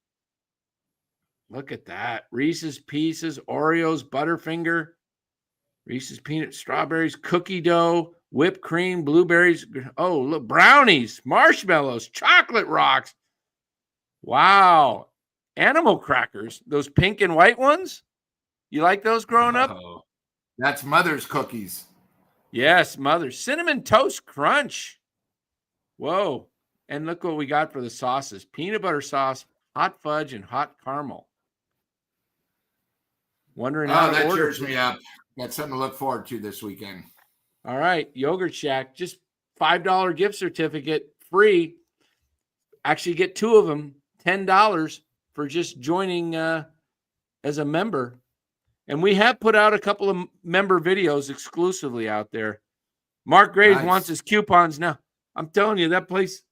Look at that. Reese's Pieces, Oreos, Butterfinger, Reese's Peanut, strawberries, cookie dough, whipped cream, blueberries. Oh, look, brownies, marshmallows, chocolate rocks. Wow. animal crackers, those pink and white ones. You like those growing up? That's Mother's cookies. Yes, Mother's. Cinnamon Toast Crunch. Whoa. And look what we got for the sauces. Peanut butter sauce, hot fudge, and hot caramel. Wondering how to order. That cheers me up. Got something to look forward to this weekend. All right. Yogurt Shack. Just $5 gift certificate. Free. Actually get 2 of them. $10 for just joining as a member. And we have put out a couple of member videos exclusively out there. Mark Graves wants his coupons now. I'm telling you, that place,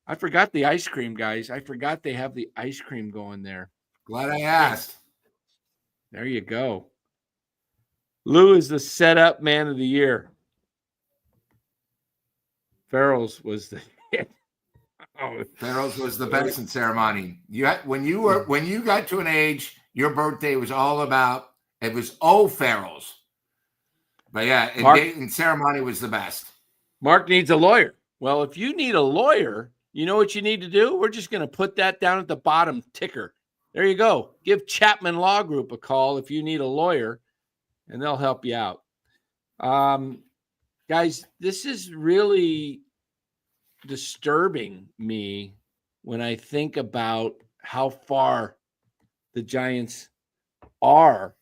I forgot the ice cream, guys. I forgot they have the ice cream going there. Glad I asked. There you go. Lou is the setup man of the year. Farrell's was the Farrell's was the Benson ceremony. When you got to an age, your birthday was all about, it was Farrell's. But yeah, and ceremony was the best. Mark needs a lawyer. Well, if you need a lawyer, you know what you need to do? We're just going to put that down at the bottom ticker. There you go. Give Chapman Law Group a call if you need a lawyer, and they'll help you out. Guys, this is really disturbing me when I think about how far the Giants are.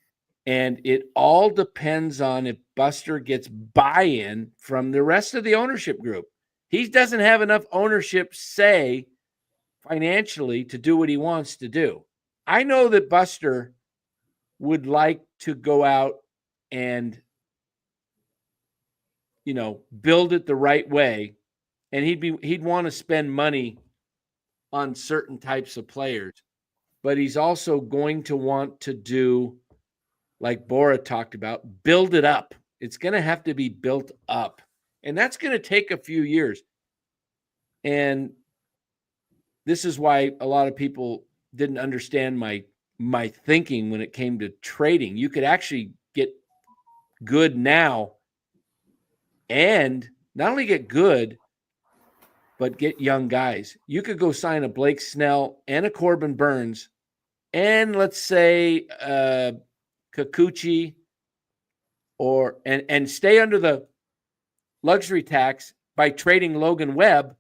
And it all depends on if Buster gets buy-in from the rest of the ownership group. He doesn't have enough ownership say financially to do what he wants to do. I know that Buster would like to go out and, build it the right way. And he'd want to spend money on certain types of players. But he's also going to want to do, like Bora talked about, build it up. It's going to have to be built up. And that's going to take a few years. And this is why a lot of people didn't understand my thinking when it came to trading. You could actually get good now and not only get good, but get young guys. You could go sign a Blake Snell and a Corbin Burns and let's say Kikuchi and stay under the luxury tax by trading Logan Webb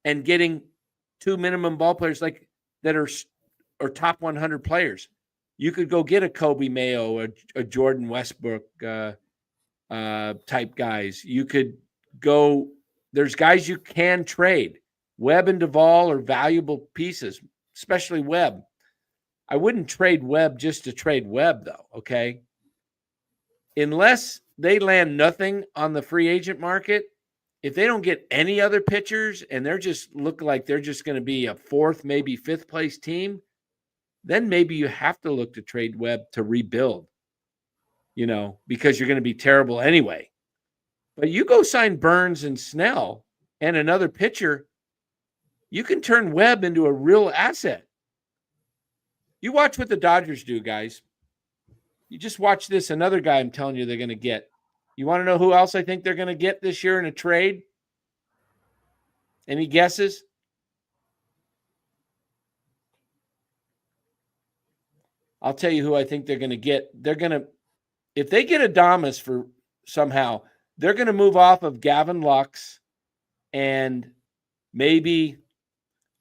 and getting 2 minimum ball players like that are top 100 players. You could go get a Kobe Mayo, a Jordan Westbrook type guys. You could go. There's guys you can trade. Webb and Duvall are valuable pieces, especially Webb. I wouldn't trade Webb just to trade Webb, though, okay? Unless they land nothing on the free agent market, if they don't get any other pitchers and they're just look like they're just going to be a 4th, maybe 5th place team, then maybe you have to look to trade Webb to rebuild, because you're going to be terrible anyway. But you go sign Burns and Snell and another pitcher, you can turn Webb into a real asset. You watch what the Dodgers do, guys. You just watch this. Another guy I'm telling you they're going to get. You want to know who else I think they're going to get this year in a trade? Any guesses? I'll tell you who I think they're going to get. If they get Adames for somehow, they're going to move off of Gavin Lux and maybe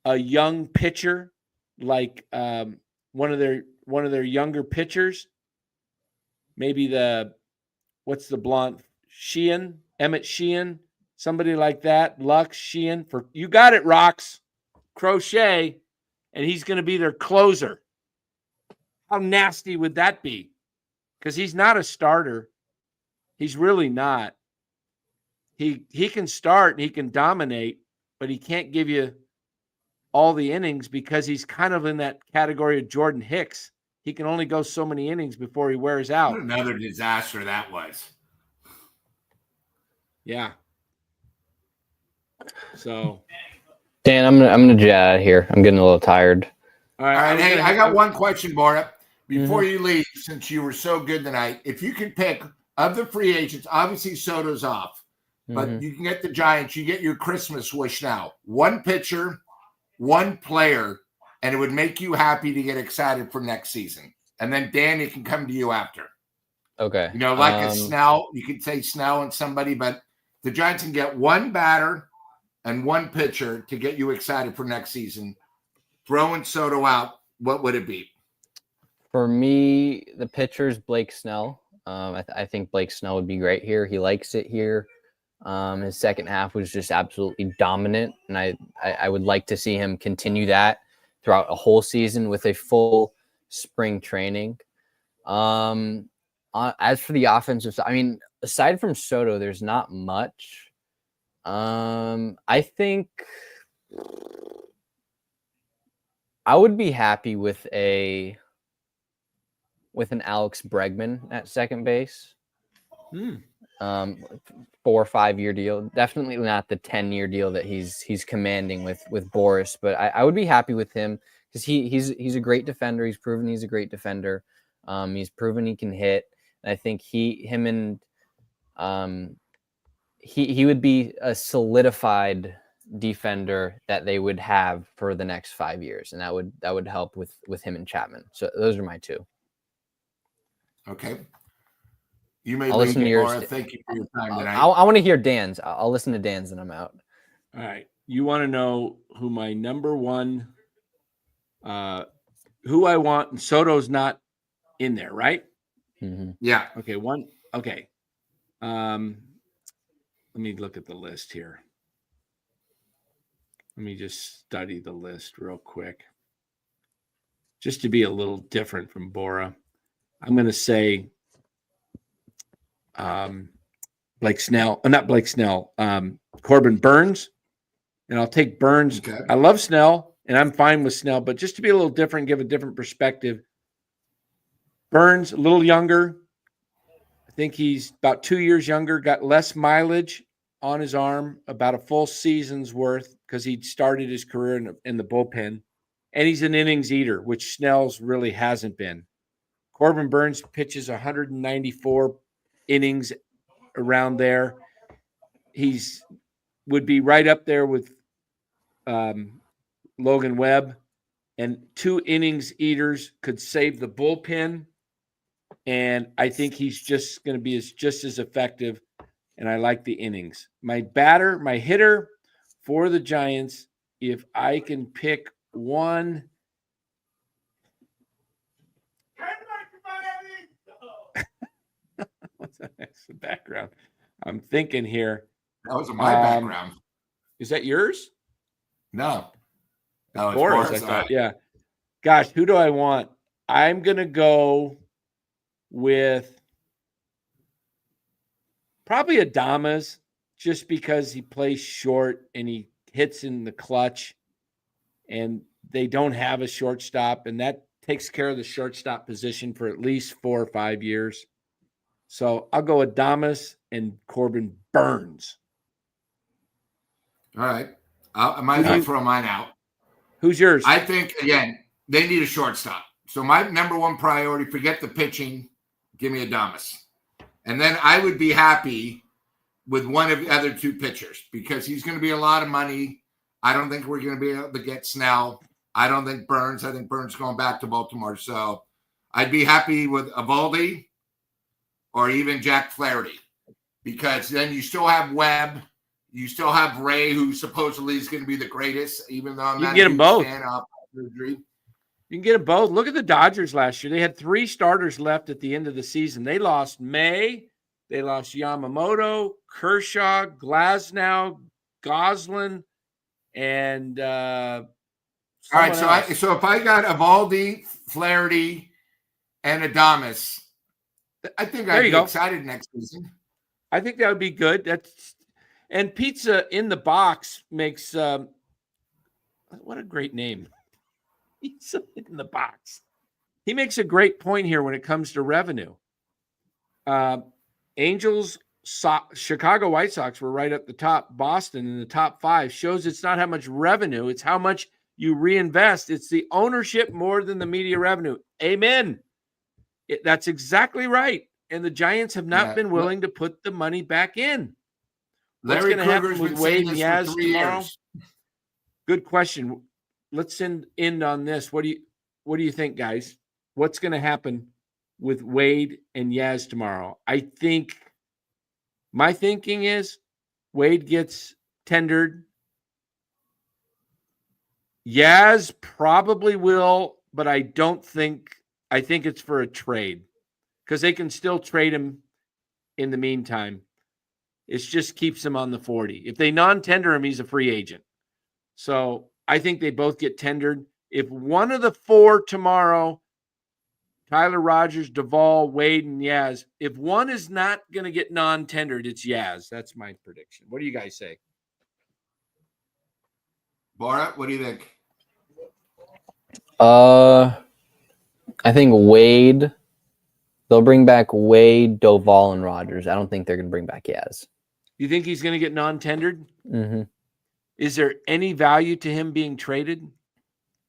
a young pitcher like one of their younger pitchers. Maybe what's the blonde? Emmett Sheehan, somebody like that. Lux, Sheehan. You got it, Rocks. Crochet, and he's going to be their closer. How nasty would that be? Because he's not a starter. He's really not. He can start and he can dominate, but he can't give you all the innings because he's kind of in that category of Jordan Hicks. He can only go so many innings before he wears out. What another disaster that was. Yeah. So, Dan, I'm gonna jet out of here. I'm getting a little tired. All right. Hey, I got one question, Bora. Before you leave, since you were so good tonight, if you can pick of the free agents, obviously Soto's off, but you can get the Giants. You get your Christmas wish now. One pitcher, one player and it would make you happy to get excited for next season. And then Danny can come to you after. Okay. You know, like a Snell, you could say Snell and somebody, but the Giants can get one batter and one pitcher to get you excited for next season. Throwing Soto out, what would it be? For me, the pitcher's Blake Snell. I think Blake Snell would be great here. He likes it here. His second half was just absolutely dominant, and I would like to see him continue that throughout a whole season with a full spring training. As for the offensive side, I mean, aside from Soto, there's not much. I think I would be happy with an Alex Bregman at second base. 4 or 5 year deal. Definitely not the 10-year deal that he's commanding with Boris, but I would be happy with him because he's a great defender. He's proven he's a great defender. He's proven he can hit. And I think he would be a solidified defender that they would have for the next 5 years, and that would help with him and Chapman. So those are my two. Okay. You may listen to yours. Thank you for your time tonight. I want to hear Dan's. I'll listen to Dan's and I'm out. All right. You want to know who my number one, who I want, and Soto's not in there, right? Mm-hmm. Yeah. Okay. One. Okay. Let me look at the list here. Let me just study the list real quick. Just to be a little different from Bora. I'm going to say Blake Snell. Not Blake Snell. Corbin Burns. And I'll take Burns. Okay. I love Snell, and I'm fine with Snell. But just to be a little different, give a different perspective. Burns, a little younger. I think he's about 2 years younger. Got less mileage on his arm, about a full season's worth, because he started his career in the bullpen. And he's an innings eater, which Snell's really hasn't been. Corbin Burns pitches 194 innings around there. He's would be right up there with Logan Webb, and 2 innings eaters could save the bullpen. And I think he's just going to be just as effective. And I like the innings. My hitter for the Giants, if I can pick one. What's that? That's the background. I'm thinking here. That was my background. Is that yours? No. No, it's Boris, I thought. Yeah. Gosh, who do I want? I'm going to go with probably Adames, just because he plays short and he hits in the clutch, and they don't have a shortstop, and that takes care of the shortstop position for at least 4 or 5 years. So I'll go Adames and Corbin Burns. All right. I might throw mine out. Who's yours? I think, again, they need a shortstop. So my number one priority, forget the pitching, give me Adames. And then I would be happy with one of the other 2 pitchers, because he's going to be a lot of money. I don't think we're going to be able to get Snell. I don't think Burns. I think Burns is going back to Baltimore. So I'd be happy with Eovaldi or even Jack Flaherty, because then you still have Webb. You still have Ray, who supposedly is going to be the greatest, even though I'm you not can get them both. fan of surgery. You can get them both. Look at the Dodgers last year. They had 3 starters left at the end of the season. They lost May. They lost Yamamoto, Kershaw, Glasnow, Goslin, and all right. So if I got Eovaldi, Flaherty, and Adames, I think I'd be excited next season. I think that would be good. And Pizza in the Box makes what a great name. Pizza in the Box. He makes a great point here when it comes to revenue. Angels, Chicago White Sox were right at the top. Boston in the top 5. Shows it's not how much revenue, it's how much you reinvest. It's the ownership more than the media revenue. Amen. That's exactly right. And the Giants have not been willing to put the money back in. What's going to happen with Wade and Yaz tomorrow? Good question. let's end on this. What do you think, guys? What's going to happen with Wade and Yaz tomorrow? I think my thinking is Wade gets tendered. Yaz probably will, but I think it's for a trade because they can still trade him in the meantime. It just keeps him on the 40. If they non-tender him, he's a free agent. So I think they both get tendered. If one of the four tomorrow, Tyler Rogers, Duvall, Wade, and Yaz, if one is not going to get non-tendered, it's Yaz. That's my prediction. What do you guys say? Bora, what do you think? I think Wade. They'll bring back Wade, Duvall, and Rogers. I don't think they're going to bring back Yaz. You think he's going to get non-tendered? Mm-hmm. Is there any value to him being traded?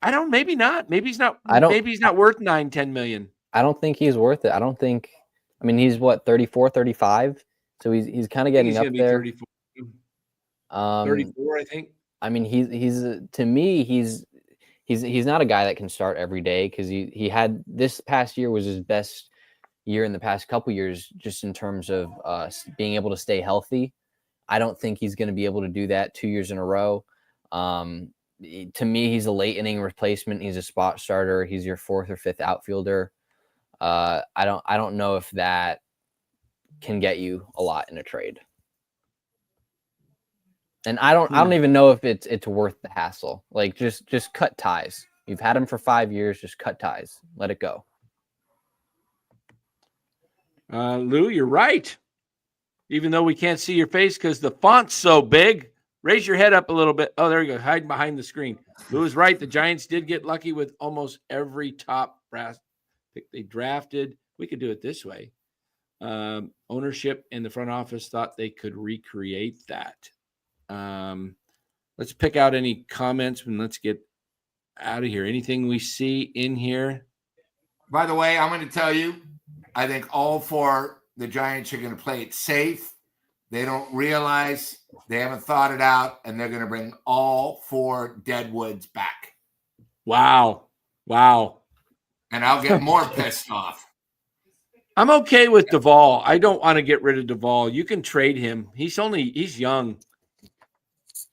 I don't. Maybe not. Maybe he's not. Maybe he's not worth $9-10 million. I don't think he's worth it. I mean, he's what, 34, 35? So he's kind of getting up there. 34. 34, I think. I mean, he's to me, he's not a guy that can start every day because he had this past year was his best year in the past couple years, just in terms of being able to stay healthy. I don't think he's going to be able to do that 2 years in a row. To me, he's a late inning replacement. He's a spot starter. He's your fourth or fifth outfielder. I don't know if that can get you a lot in a trade. And I don't even know if it's worth the hassle. Like just cut ties. You've had him for 5 years. Just cut ties. Let it go. Lou, you're right. Even though we can't see your face because the font's so big. Raise your head up a little bit. Oh, there you go. Hide behind the screen. Lou is right. The Giants did get lucky with almost every top brass pick they drafted. We could do it this way. Ownership and the front office thought they could recreate that. Let's pick out any comments and let's get out of here. Anything we see in here? By the way, I'm going to tell you, I think all four, the Giants are going to play it safe. They don't realize they haven't thought it out, and they're going to bring all four Deadwoods back. Wow. And I'll get more pissed off. I'm okay with Duvall. I don't want to get rid of Duvall. You can trade him. He's young.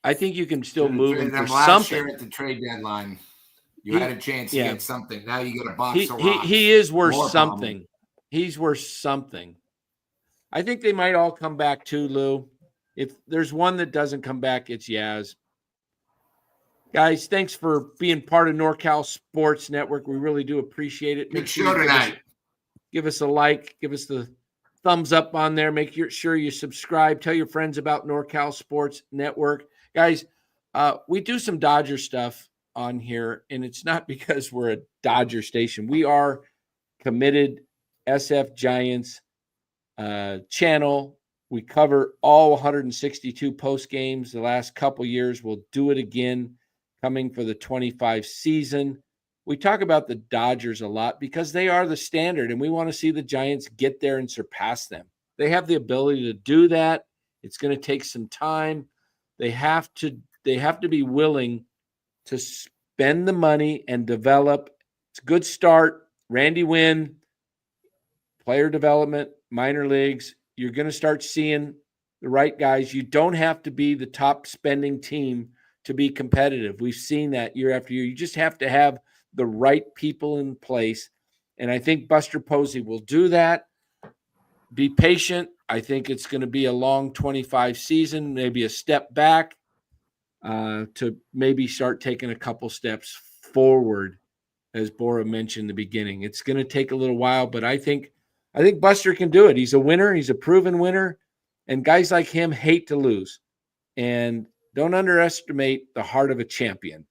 I think you can still move him for last something. Year at the trade deadline, you had a chance to get something. Now you get a box of rocks. He is worth something. He's worth something. I think they might all come back too, Lou. If there's one that doesn't come back, it's Yaz. Guys, thanks for being part of NorCal Sports Network. We really do appreciate it. Good show tonight. Give us a like. Give us the thumbs up on there. Make sure you subscribe. Tell your friends about NorCal Sports Network. Guys, we do some Dodger stuff on here, and it's not because we're a Dodger station. We are committed SF Giants channel. We cover all 162 post games the last couple years. We'll do it again coming for the 25 season. We talk about the Dodgers a lot because they are the standard, and we want to see the Giants get there and surpass them. They have the ability to do that. It's going to take some time. They have to be willing to spend the money and develop. It's a good start. Randy Wynn, player development, minor leagues. You're going to start seeing the right guys. You don't have to be the top spending team to be competitive. We've seen that year after year. You just have to have the right people in place. And I think Buster Posey will do that. Be patient. I think it's going to be a long 25 season, maybe a step back to maybe start taking a couple steps forward, as Bora mentioned in the beginning. It's going to take a little while, but I think Buster can do it. He's a winner. He's a proven winner. And guys like him hate to lose. And don't underestimate the heart of a champion.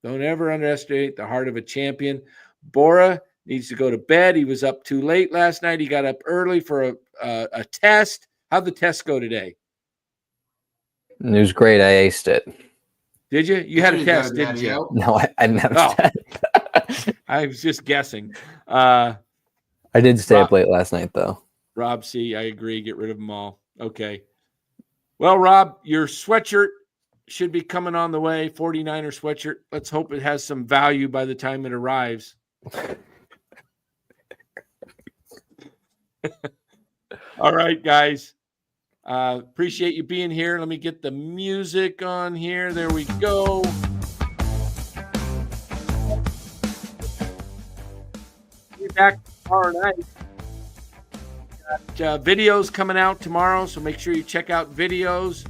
Don't ever underestimate the heart of a champion. Bora needs to go to bed. He was up too late last night. He got up early for a test. How'd the test go today? It was great. I aced it. Did you? You had a test, didn't you? No, I didn't have a test. I was just guessing. I did stay up late last night, though. Rob C., I agree. Get rid of them all. Okay. Well, Rob, your sweatshirt should be coming on the way. 49er sweatshirt. Let's hope it has some value by the time it arrives. All right, guys. Appreciate you being here. Let me get the music on here. There we go. Be back tomorrow night. Got videos coming out tomorrow, so make sure you check out videos.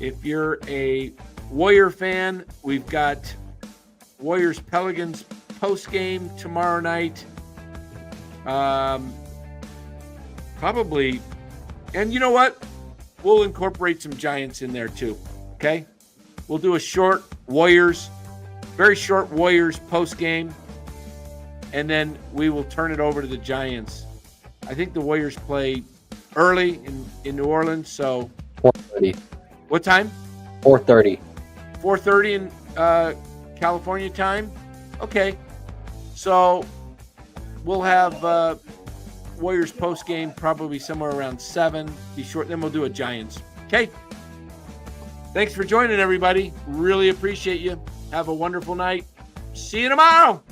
If you're a Warrior fan, we've got Warriors Pelicans post game tomorrow night. Probably, and you know what? We'll incorporate some Giants in there too. Okay, we'll do a short Warriors, very short Warriors post game, and then we will turn it over to the Giants. I think the Warriors play early in New Orleans, so 4:30. What time? 4:30. 4:30 in California time. Okay, so we'll have Warriors post game probably somewhere around 7. Be short. Then we'll do a Giants. Okay. Thanks for joining, everybody. Really appreciate you. Have a wonderful night. See you tomorrow.